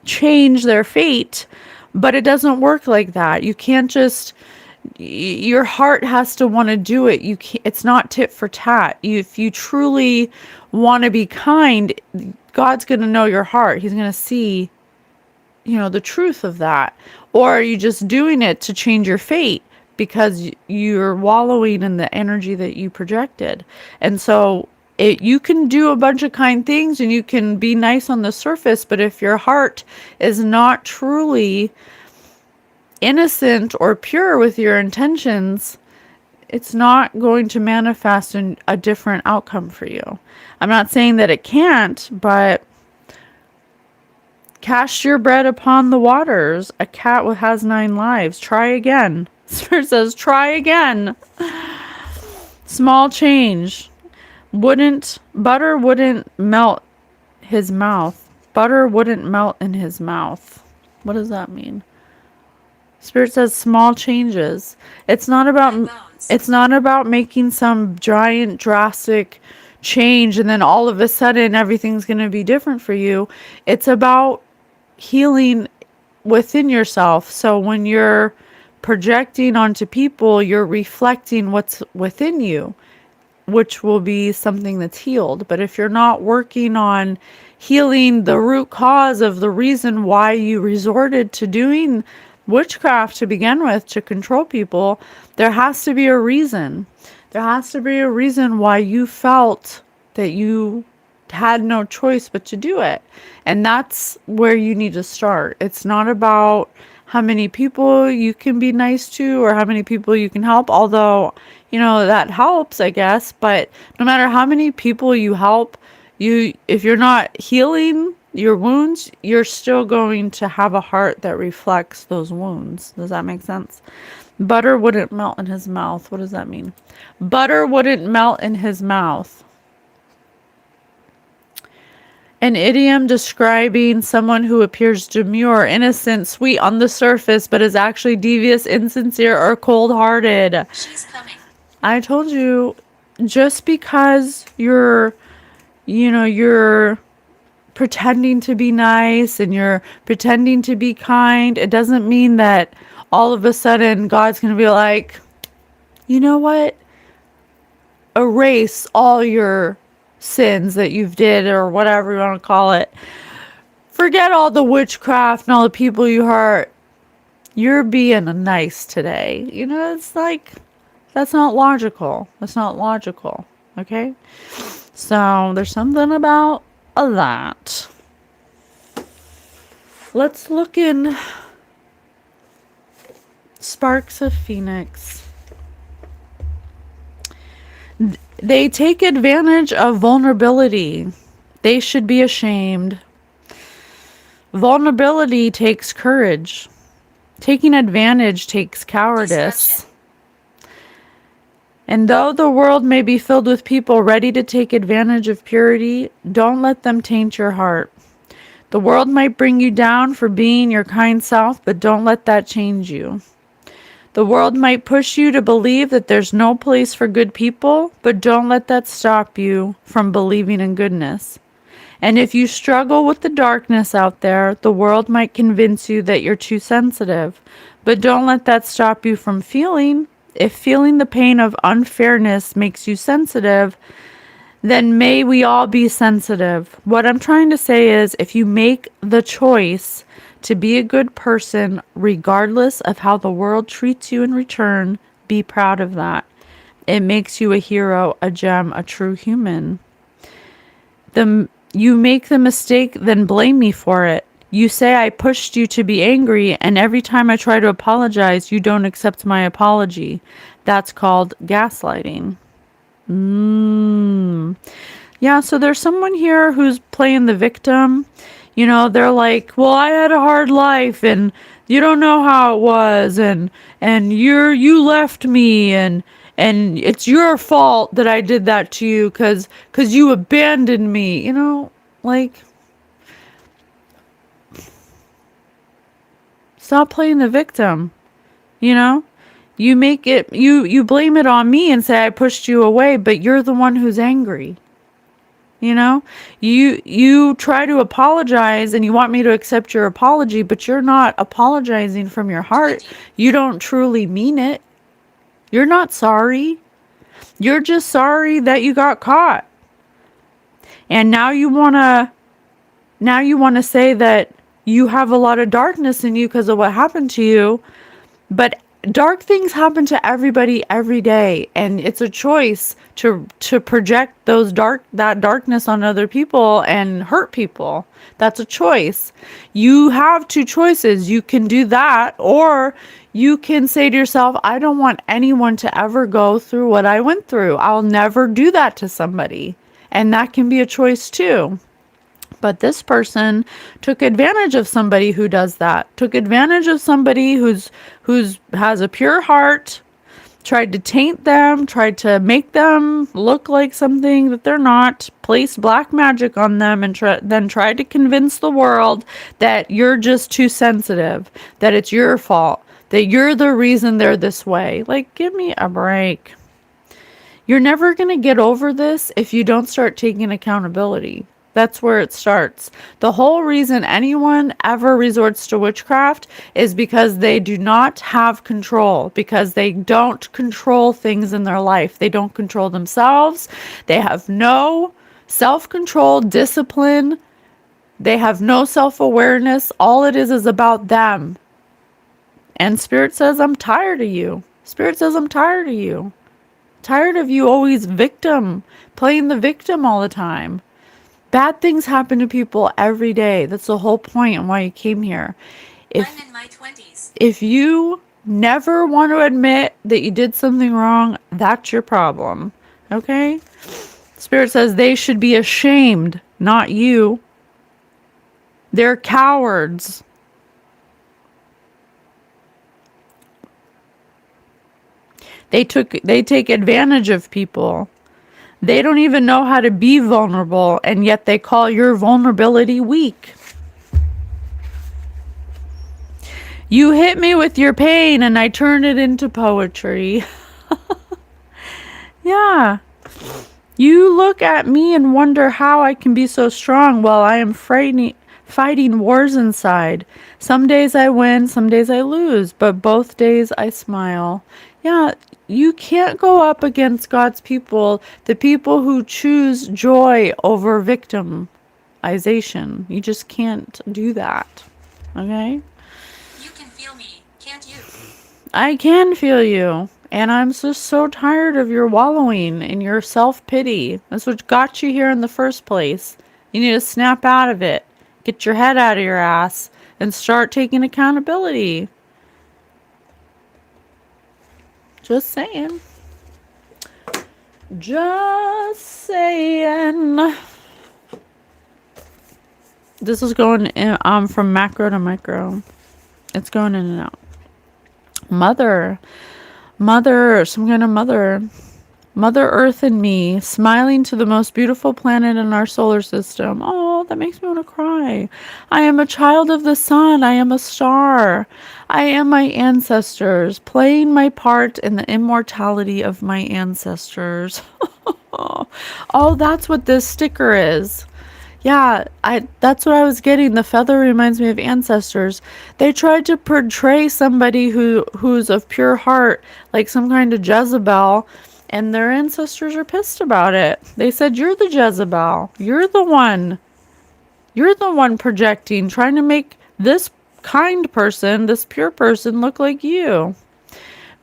change their fate, but it doesn't work like that. You can't just your heart has to want to do it. You can't, it's not tit for tat. If you truly want to be kind, God's going to know your heart. He's going to see, the truth of that. Or are you just doing it to change your fate because you're wallowing in the energy that you projected? And so you can do a bunch of kind things and you can be nice on the surface, but if your heart is not truly innocent or pure with your intentions, it's not going to manifest in a different outcome for you. I'm not saying that it can't, but cast your bread upon the waters. A cat has 9 lives. Try again. Spirit says, try again. Small change. Butter wouldn't melt his mouth. Butter wouldn't melt in his mouth. What does that mean? Spirit says small changes. It's not about making some giant drastic change and then all of a sudden everything's going to be different for you. It's about healing within yourself. So when you're projecting onto people, you're reflecting what's within you, which will be something that's healed. But if you're not working on healing the root cause of the reason why you resorted to doing witchcraft to begin with, to control people, there has to be a reason. There has to be a reason why you felt that you had no choice but to do it. And that's where you need to start. It's not about how many people you can be nice to or how many people you can help, although, that helps, I guess. But no matter how many people you help, if you're not healing your wounds, you're still going to have a heart that reflects those wounds. Does that make sense? Butter wouldn't melt in his mouth. What does that mean? Butter wouldn't melt in his mouth. An idiom describing someone who appears demure, innocent, sweet on the surface, but is actually devious, insincere, or cold-hearted. She's coming. I told you, just because you're pretending to be nice and you're pretending to be kind, it doesn't mean that all of a sudden God's going to be like, you know what? Erase all your sins that you've did or whatever you want to call it. Forget all the witchcraft and all the people you hurt. You're being nice today. It's like, that's not logical. That's not logical. Okay? So there's something about that. Let's look in Sparks of Phoenix. They take advantage of vulnerability. They should be ashamed. Vulnerability takes courage. Taking advantage takes cowardice. Destruction. And though the world may be filled with people ready to take advantage of purity, don't let them taint your heart. The world might bring you down for being your kind self, but don't let that change you. The world might push you to believe that there's no place for good people, but don't let that stop you from believing in goodness. And if you struggle with the darkness out there, the world might convince you that you're too sensitive, but don't let that stop you from feeling. If feeling the pain of unfairness makes you sensitive, then may we all be sensitive. What I'm trying to say is, if you make the choice to be a good person, regardless of how the world treats you in return, be proud of that. It makes you a hero, a gem, a true human. You make the mistake, then blame me for it. You say I pushed you to be angry, and every time I try to apologize, you don't accept my apology. That's called gaslighting. Yeah, so there's someone here who's playing the victim. They're like, well, I had a hard life, and you don't know how it was, and you left me, and it's your fault that I did that to you, cause you abandoned me. Like, stop playing the victim. You make it, you blame it on me and say I pushed you away, but you're the one who's angry. You try to apologize and you want me to accept your apology, but you're not apologizing from your heart. You don't truly mean it. You're not sorry. You're just sorry that you got caught. And now you want to say that you have a lot of darkness in you because of what happened to you. But dark things happen to everybody every day, and it's a choice to project that darkness on other people and hurt people. That's a choice. You have two choices. You can do that, or you can say to yourself, I don't want anyone to ever go through what I went through. I'll never do that to somebody. And that can be a choice too. But this person took advantage of somebody who does that. Took advantage of somebody who's has a pure heart, tried to taint them, tried to make them look like something that they're not, placed black magic on them, and then tried to convince the world that you're just too sensitive, that it's your fault, that you're the reason they're this way. Like, give me a break. You're never going to get over this if you don't start taking accountability. That's where it starts. The whole reason anyone ever resorts to witchcraft is because they do not have control, because they don't control things in their life. They don't control themselves. They have no self-control, discipline. They have no self-awareness. All it is about them. And Spirit says, I'm tired of you. Spirit says, I'm tired of you. Tired of you always playing the victim all the time. Bad things happen to people every day. That's the whole point and why you came here. I'm in my 20s. If you never want to admit that you did something wrong, that's your problem. Okay? Spirit says they should be ashamed, not you. They're cowards. They take advantage of people. They don't even know how to be vulnerable, and yet they call your vulnerability weak. You hit me with your pain and I turned it into poetry. Yeah. You look at me and wonder how I can be so strong while I am fighting wars inside. Some days I win, some days I lose, but both days I smile. Yeah, you can't go up against God's people, the people who choose joy over victimization. You just can't do that. Okay? You can feel me, can't you? I can feel you. And I'm just so tired of your wallowing in your self-pity. That's what got you here in the first place. You need to snap out of it. Get your head out of your ass and start taking accountability. Just saying. Just saying. This is going in, from macro to micro. It's going in and out. Mother, some kind of mother. Mother Earth and me, smiling to the most beautiful planet in our solar system. Oh, that makes me want to cry. I am a child of the sun. I am a star. I am my ancestors, playing my part in the immortality of my ancestors. Oh, that's what this sticker is. Yeah, that's what I was getting. The feather reminds me of ancestors. They tried to portray somebody who's of pure heart, like some kind of Jezebel, and their ancestors are pissed about it. They said, you're the Jezebel. You're the one. You're the one projecting, trying to make this kind person, this pure person, look like you.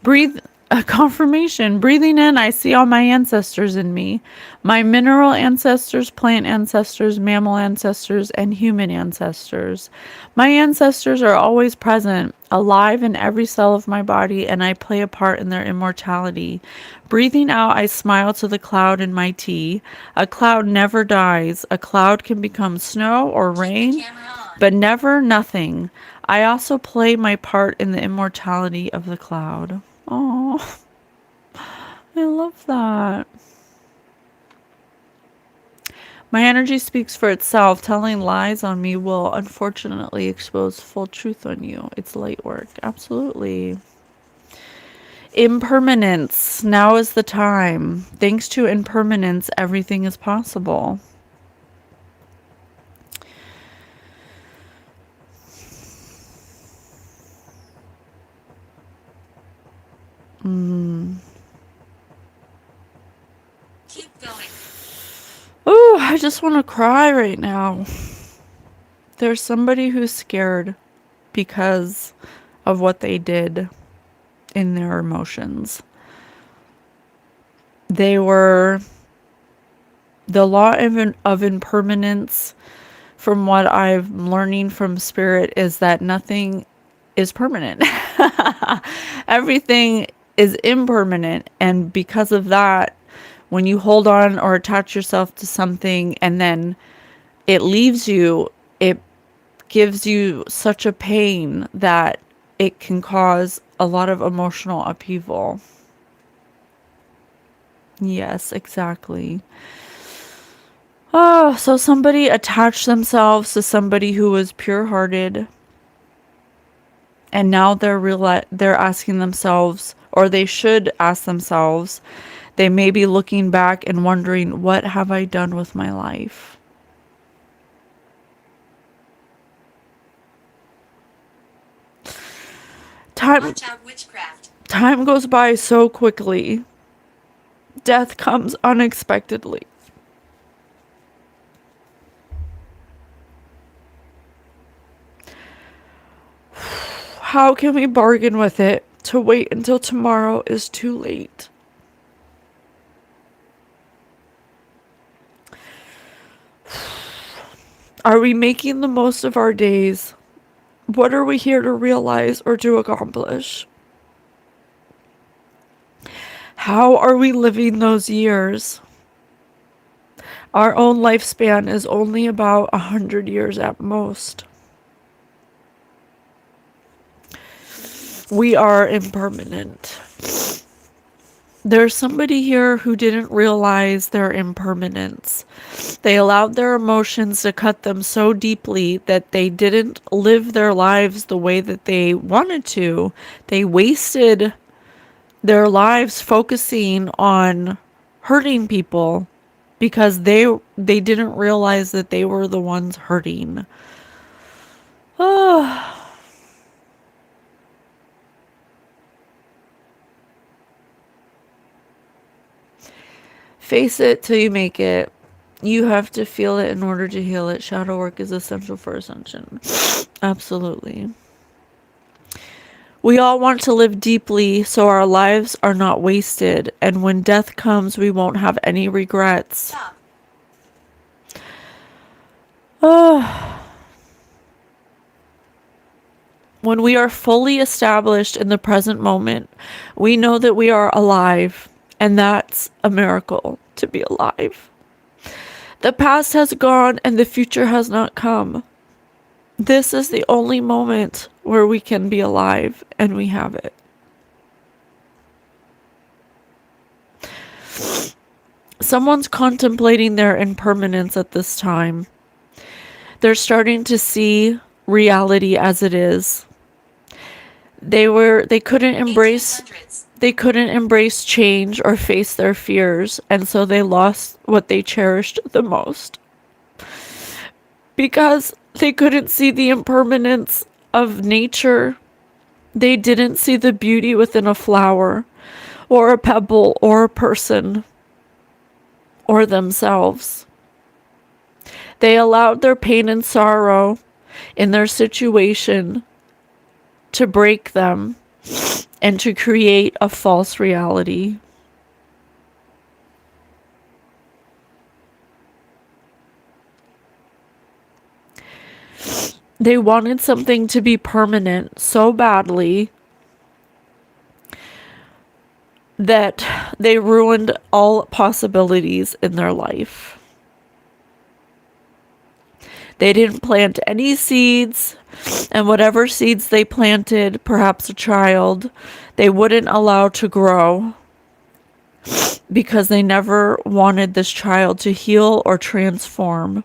Breathe a confirmation. Breathing in, I see all my ancestors in me. My mineral ancestors, plant ancestors, mammal ancestors, and human ancestors. My ancestors are always present, alive in every cell of my body, and I play a part in their immortality. Breathing out, I smile to the cloud in my tea. A cloud never dies. A cloud can become snow or rain, but never nothing. I also play my part in the immortality of the cloud. Oh, I love that. My energy speaks for itself. Telling lies on me will unfortunately expose full truth on you. It's light work. Absolutely. Impermanence. Now is the time. Thanks to impermanence, everything is possible. Keep going. Oh, I just want to cry right now. There's somebody who's scared because of what they did in their emotions. They were the law of impermanence. From what I'm learning from spirit is that nothing is permanent. Everything is impermanent, and because of that, when you hold on or attach yourself to something and then it leaves you, it gives you such a pain that it can cause a lot of emotional upheaval. Yes, exactly. Oh, so somebody attached themselves to somebody who was pure-hearted, and now they're asking themselves, or they should ask themselves, they may be looking back and wondering, what have I done with my life? Time Watch out, witchcraft. time goes by so quickly. Death comes unexpectedly. How can we bargain with it? To wait until tomorrow is too late. Are we making the most of our days? What are we here to realize or to accomplish? How are we living those years? Our own lifespan is only about 100 years at most. We are impermanent. There's somebody here who didn't realize their impermanence. They allowed their emotions to cut them so deeply that they didn't live their lives the way that they wanted to. They wasted their lives focusing on hurting people because they didn't realize that they were the ones hurting. Oh. Face it till you make it. You have to feel it in order to heal it. Shadow work is essential for ascension. Absolutely. We all want to live deeply so our lives are not wasted, and when death comes, we won't have any regrets. Stop. When we are fully established in the present moment, we know that we are alive, and that's a miracle to be alive. The past has gone and the future has not come. This is the only moment where we can be alive, and we have it. Someone's contemplating their impermanence at this time. They're starting to see reality as it is. They couldn't embrace 1800s. they couldn't embrace change or face their fears, and so they lost what they cherished the most. Because they couldn't see the impermanence of nature, they didn't see the beauty within a flower, or a pebble, or a person, or themselves. They allowed their pain and sorrow in their situation to break them and to create a false reality. They wanted something to be permanent so badly that they ruined all possibilities in their life. They didn't plant any seeds, and whatever seeds they planted, perhaps a child, they wouldn't allow to grow because they never wanted this child to heal or transform.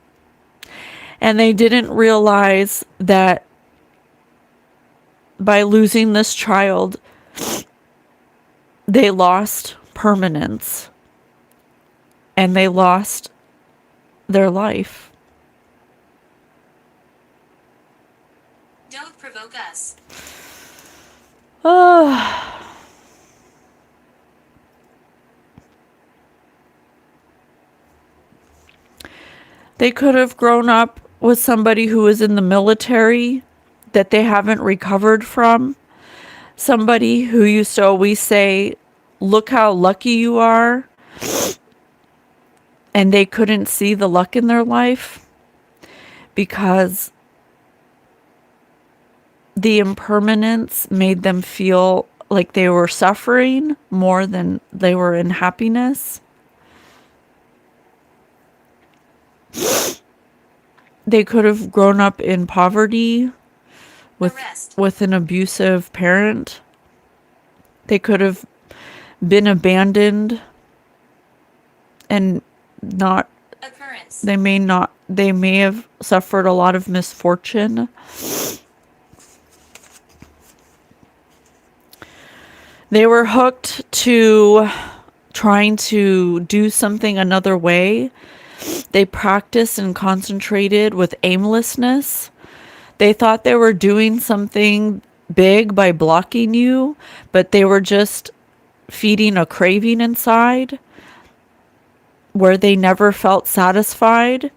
And they didn't realize that by losing this child, they lost permanence and they lost their life. Don't provoke us. Oh, They could have grown up with somebody who is in the military that they haven't recovered from. Somebody who used to always say, look how lucky you are. And they couldn't see the luck in their life because the impermanence made them feel like they were suffering more than they were in happiness. They could have grown up in poverty with an abusive parent. They could have been abandoned and not Occurrence. they may have suffered a lot of misfortune. They were hooked to trying to do something another way. They practiced and concentrated with aimlessness. They thought they were doing something big by blocking you, but they were just feeding a craving inside where they never felt satisfied,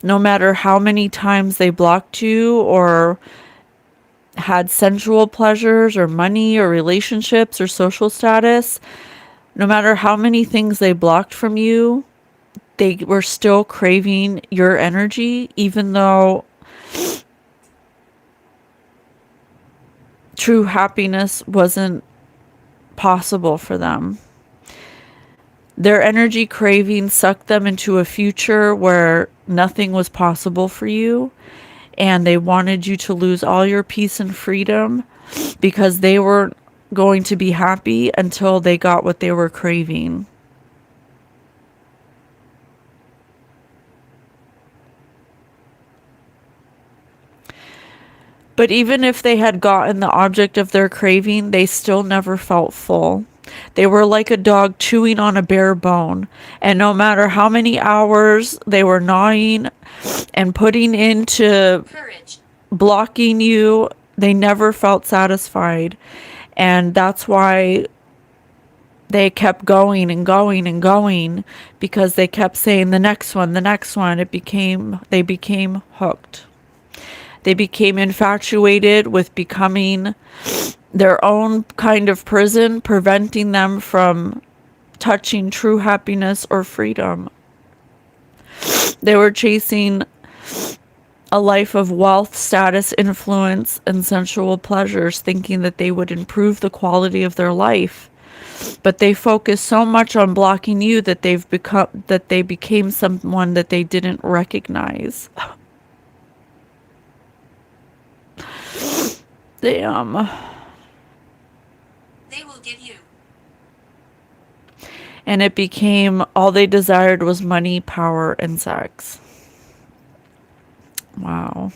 no matter how many times they blocked you or had sensual pleasures or money or relationships or social status. No matter how many things they blocked from you, they were still craving your energy, even though true happiness wasn't possible for them. Their energy craving sucked them into a future where nothing was possible for you, and they wanted you to lose all your peace and freedom because they weren't going to be happy until they got what they were craving. But even if they had gotten the object of their craving, they still never felt full. They were like a dog chewing on a bare bone. And no matter how many hours they were gnawing and putting into Courage. blocking you, they never felt satisfied. And that's why they kept going and going and going, because they kept saying the next one, the next one. They became hooked. They became infatuated with becoming their own kind of prison, preventing them from touching true happiness or freedom. They were chasing a life of wealth, status, influence, and sensual pleasures, thinking that they would improve the quality of their life. But they focused so much on blocking you that they became someone that they didn't recognize. Damn. They will give you. And it became all they desired was money, power, and sex. Wow.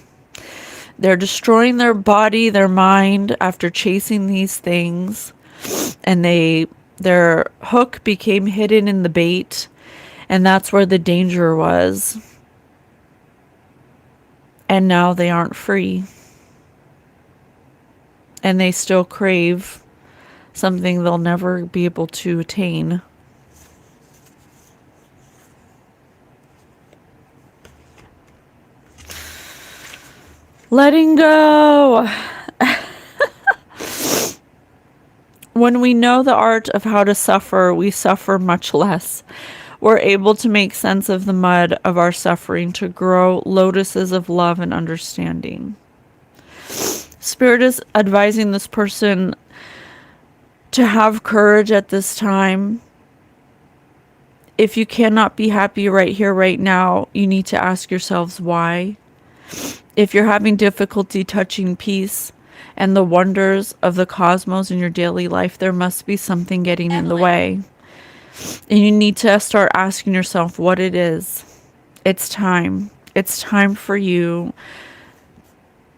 They're destroying their body, their mind after chasing these things. And their hook became hidden in the bait. And that's where the danger was. And now they aren't free. And they still crave something they'll never be able to attain. Letting go. When we know the art of how to suffer, we suffer much less. We're able to make sense of the mud of our suffering to grow lotuses of love and understanding. Spirit is advising this person to have courage at this time. If you cannot be happy right here, right now, you need to ask yourselves why. If you're having difficulty touching peace and the wonders of the cosmos in your daily life, there must be something getting in the way. And you need to start asking yourself what it is. It's time. It's time for you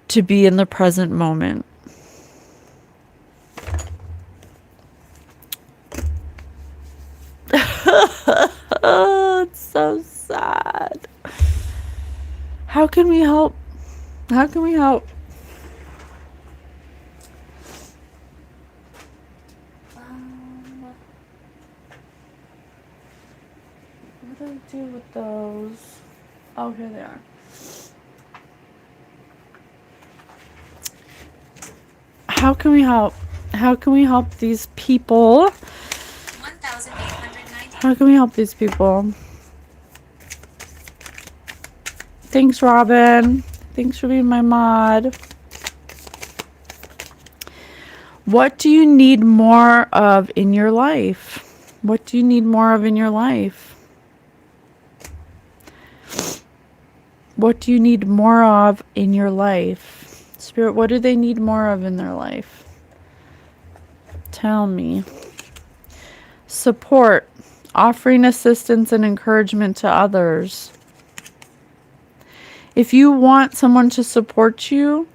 to be in the present moment. It's so sad. How can we help? How can we help? What do I do with those? Oh, here they are. How can we help? How can we help these people? 1,890. How can we help these people? Thanks, Robin. Thanks for being my mod. What do you need more of in your life? What do you need more of in your life? What do you need more of in your life? Spirit, what do they need more of in their life? Tell me. Support. Offering assistance and encouragement to others. If you want someone to support you,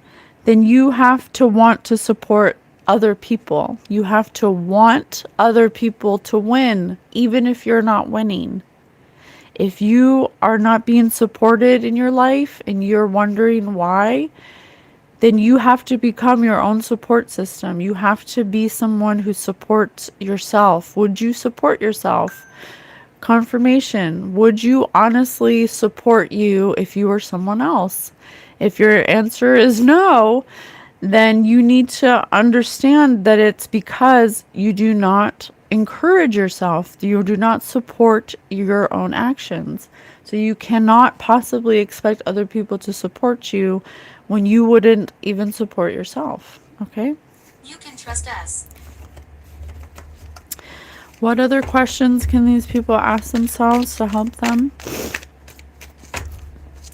then you have to want to support other people. You have to want other people to win, even if you're not winning. If you are not being supported in your life and you're wondering why, then you have to become your own support system. You have to be someone who supports yourself. Would you support yourself? Confirmation. Would you honestly support you if you were someone else? If your answer is no, then you need to understand that it's because you do not encourage yourself. You do not support your own actions. So you cannot possibly expect other people to support you when you wouldn't even support yourself. Okay? You can trust us. What other questions can these people ask themselves to help them?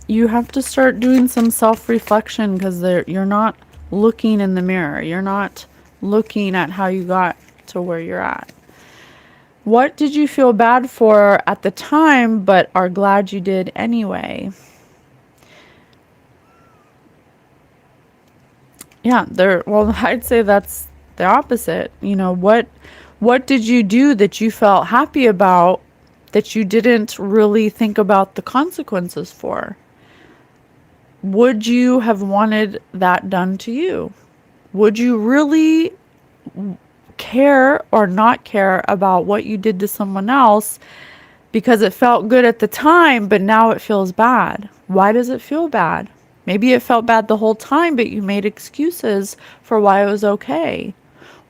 You have to start doing some self-reflection because you're not looking in the mirror. You're not looking at how you got to where you're at. What did you feel bad for at the time but are glad you did anyway? Yeah, well, I'd say that's the opposite. You know, what did you do that you felt happy about that you didn't really think about the consequences for? Would you have wanted that done to you? Would you really care or not care about what you did to someone else because it felt good at the time, but now it feels bad? Why does it feel bad? Maybe it felt bad the whole time, but you made excuses for why it was okay.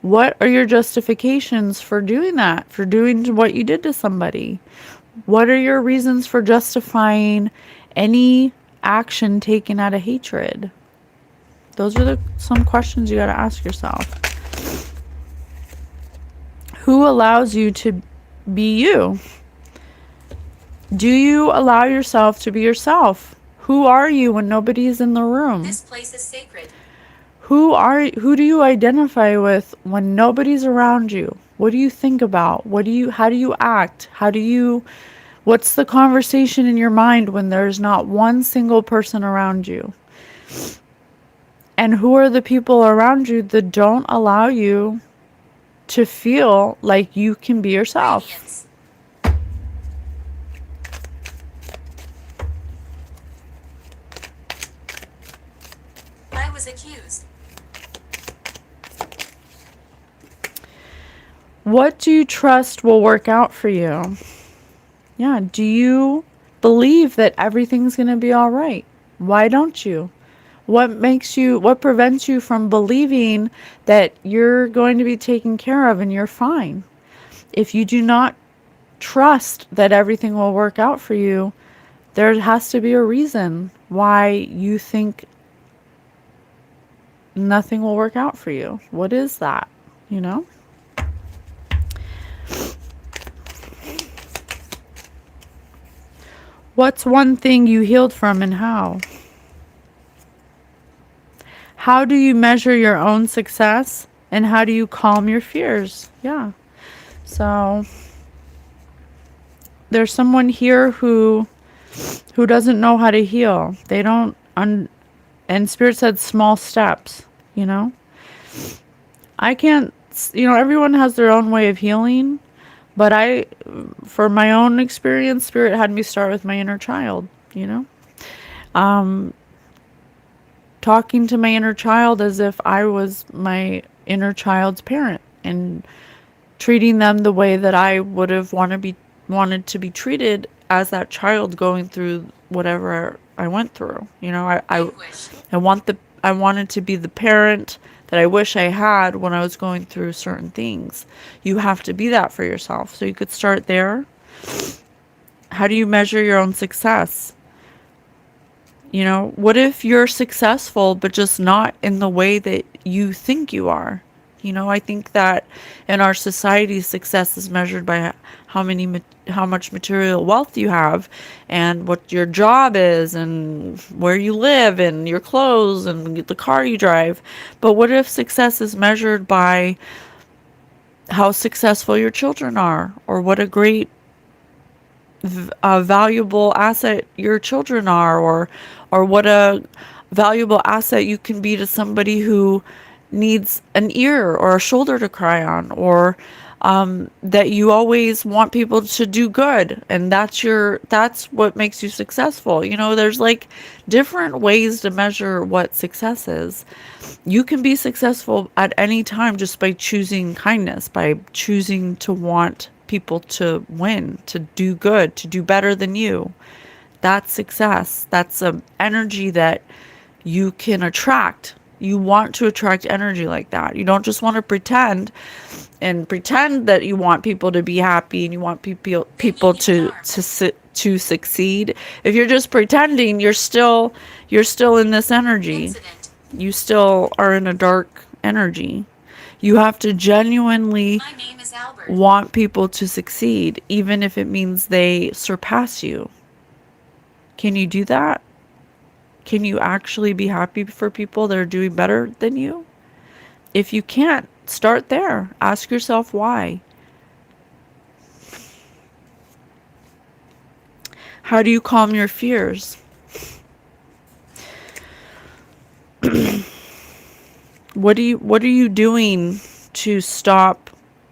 What are your justifications for doing that, for doing what you did to somebody? What are your reasons for justifying any action taken out of hatred? Those are some questions you got to ask yourself. Who allows you to be you? Do you allow yourself to be yourself? Who are you when nobody's in the room? This place is sacred. Who do you identify with when nobody's around you? What do you think about? How do you act? What's the conversation in your mind when there's not one single person around you? And who are the people around you that don't allow you to feel like you can be yourself? Radiance. I was accused. What do you trust will work out for you? Yeah, do you believe that everything's going to be all right? Why don't you? What prevents you from believing that you're going to be taken care of and you're fine? If you do not trust that everything will work out for you, there has to be a reason why you think nothing will work out for you. What is that? You know? What's one thing you healed from and how? How do you measure your own success and how do you calm your fears? Yeah. So there's someone here who doesn't know how to heal. They don't and Spirit said small steps, you know? I can't, everyone has their own way of healing, but for my own experience, Spirit had me start with my inner child, talking to my inner child as if I was my inner child's parent and treating them the way that I would have wanted to be treated as that child going through whatever I went through. You know, Anguish. I wanted to be the parent that I wish I had when I was going through certain things. You have to be that for yourself. So you could start there. How do you measure your own success? You know, what if you're successful, but just not in the way that you think you are? You know, I think that in our society, success is measured by how much material wealth you have, and what your job is, and where you live, and your clothes, and the car you drive. But what if success is measured by how successful your children are, or what a great valuable asset your children are, or what a valuable asset you can be to somebody who needs an ear or a shoulder to cry on, or that you always want people to do good, and that's what makes you successful. You know, there's like different ways to measure what success is. You can be successful at any time just by choosing kindness, by choosing to want people to win, to do good, to do better than you. That's success. That's an energy that you can attract. You want to attract energy like that. You don't just want to pretend that you want people to be happy and you want people to succeed. If you're just pretending, you're still in this energy. Incident. You still are in a dark energy. You have to genuinely My name is Albert. want people to succeed, even if it means they surpass you. Can you do that? Can you actually be happy for people that are doing better than you? If you can't, start there. Ask yourself why. How do you calm your fears? What are you doing to stop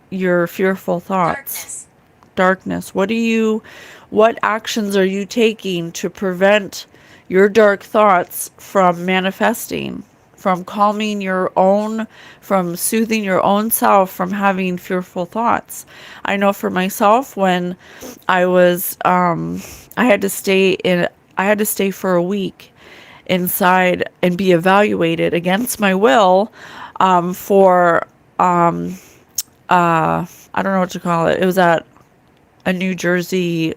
your fearful thoughts? Darkness. What actions are you taking to prevent your dark thoughts from manifesting, from calming your own, from soothing your own self from having fearful thoughts? I know for myself, when I was I had to stay for a week inside and be evaluated against my will for I don't know what to call it. It was at a New Jersey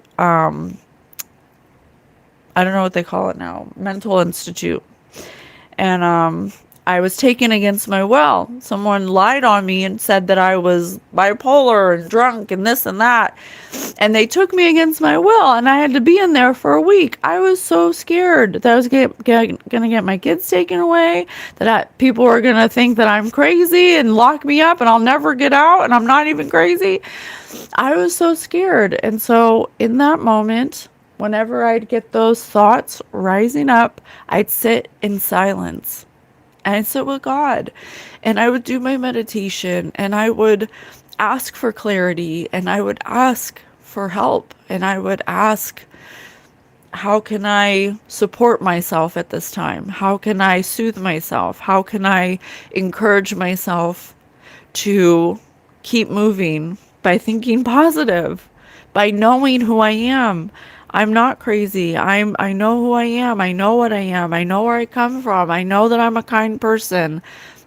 I don't know what they call it now, mental institute. And I was taken against my will. Someone lied on me and said that I was bipolar and drunk and this and that. And they took me against my will, and I had to be in there for a week. I was so scared that I was going to get my kids taken away, that people were going to think that I'm crazy and lock me up and I'll never get out and I'm not even crazy. I was so scared. And so in that moment, whenever I'd get those thoughts rising up, I'd sit in silence. And I'd sit with God. And I would do my meditation. And I would ask for clarity. And I would ask for help. And I would ask, how can I support myself at this time? How can I soothe myself? How can I encourage myself to keep moving by thinking positive, by knowing who I am? I'm not crazy. I know who I am. I know what I am. I know where I come from. I know that I'm a kind person.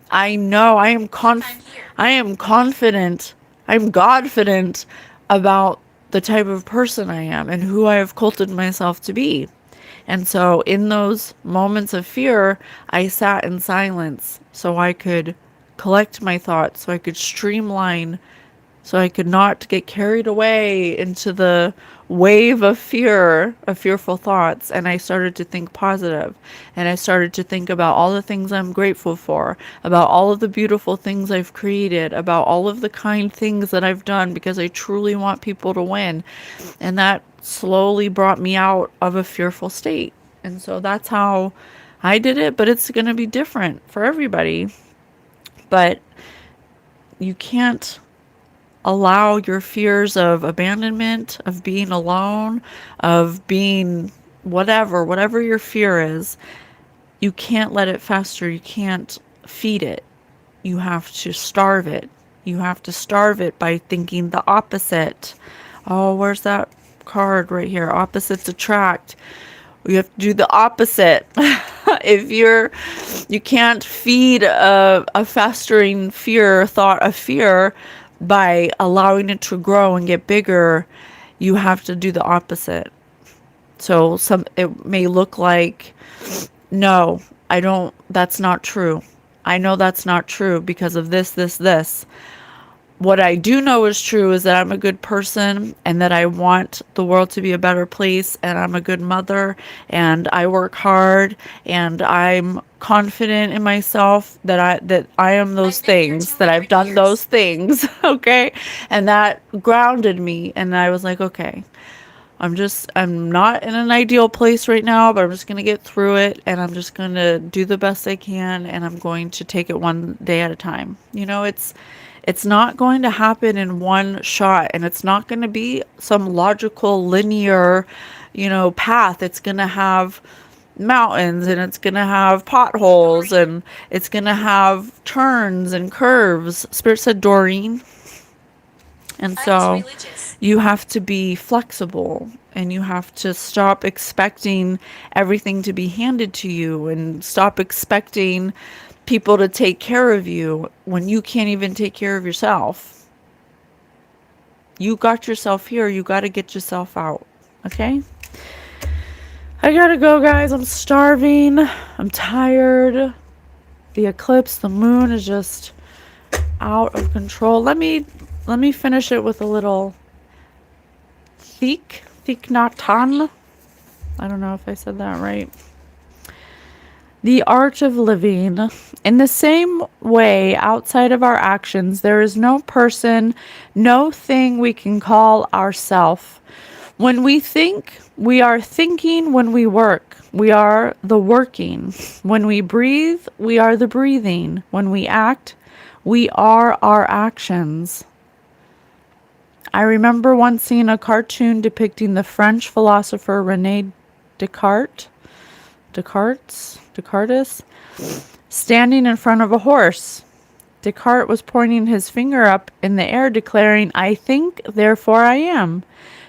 I know I am confident. I'm Godfident about the type of person I am and who I have cultivated myself to be. And so in those moments of fear, I sat in silence so I could collect my thoughts, so I could streamline, so I could not get carried away into the wave of fear, of fearful thoughts. And I started to think positive. And I started to think about all the things I'm grateful for, about all of the beautiful things I've created, about all of the kind things that I've done, because I truly want people to win. And that slowly brought me out of a fearful state. And so that's how I did it, but it's going to be different for everybody. But you can't allow your fears of abandonment, of being alone, of being whatever your fear is, you can't let it fester. You can't feed it. You have to starve it. You have to starve it by thinking the opposite. Oh, where's that card right here. Opposites attract. You have to do the opposite. If you can't feed a festering fear, thought of fear, by allowing it to grow and get bigger, you have to do the opposite. So it may look like, no, I don't, that's not true. I know that's not true because of this, this, this. What I do know is true is that I'm a good person and that I want the world to be a better place, and I'm a good mother and I work hard and I'm confident in myself that I am those I've been here things, that I've 200 done years. those things, okay? And that grounded me, and I was like, okay, I'm not in an ideal place right now, but I'm just going to get through it, and I'm just going to do the best I can, and I'm going to take it one day at a time. It's not going to happen in one shot, and it's not going to be some logical linear, path. It's going to have mountains, and it's going to have potholes, and it's going to have turns and curves. Spirit said Doreen. And I was so religious. you have to be flexible, and you have to stop expecting everything to be handed to you, and stop expecting people to take care of you when you can't even take care of yourself. You got yourself here. You got to get yourself out. Okay? I gotta go, guys. I'm starving. I'm tired. The eclipse, the moon is just out of control. Let me finish it with a little Thich Nhat Hanh. I don't know if I said that right. The art of living. In the same way, outside of our actions, there is no person, no thing we can call ourself. When we think, we are thinking. When we work, we are the working. When we breathe, we are the breathing. When we act, we are our actions. I remember once seeing a cartoon depicting the French philosopher René Descartes, standing in front of a horse. Descartes was pointing his finger up in the air, declaring, "I think, therefore I am."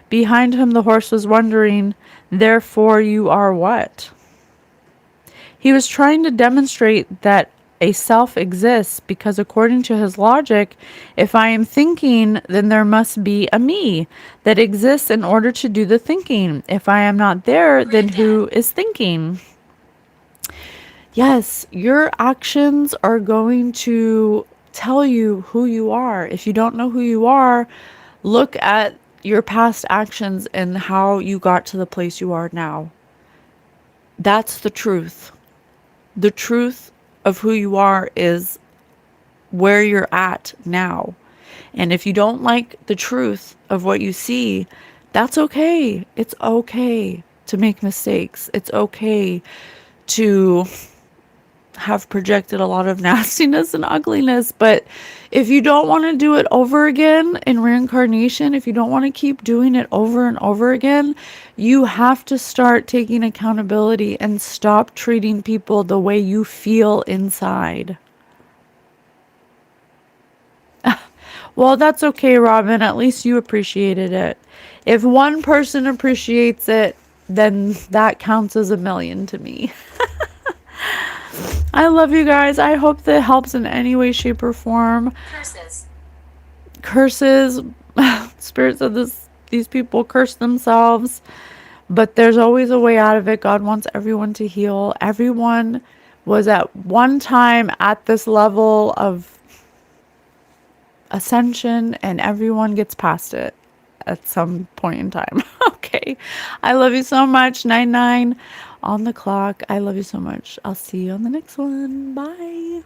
Behind him, the horse was wondering, "Therefore you are what?" He was trying to demonstrate that a self exists because, according to his logic, if I am thinking, then there must be a me that exists in order to do the thinking. If I am not there, then who is thinking? Yes, your actions are going to tell you who you are. If you don't know who you are, look at your past actions and how you got to the place you are now. That's the truth. The truth of who you are is where you're at now. And if you don't like the truth of what you see, that's okay. It's okay to make mistakes. It's okay to have projected a lot of nastiness and ugliness. But if you don't want to do it over again in reincarnation, if you don't want to keep doing it over and over again, you have to start taking accountability and stop treating people the way you feel inside. Well, that's okay, Robin. At least you appreciated it. If one person appreciates it, then that counts as 1,000,000 to me. I love you guys. I hope that helps in any way, shape, or form. Curses. Spirit said these people curse themselves, but there's always a way out of it. God wants everyone to heal. Everyone was at one time at this level of ascension, and everyone gets past it at some point in time. Okay. I love you so much. 99 on the clock. I love you so much. I'll see you on the next one. Bye.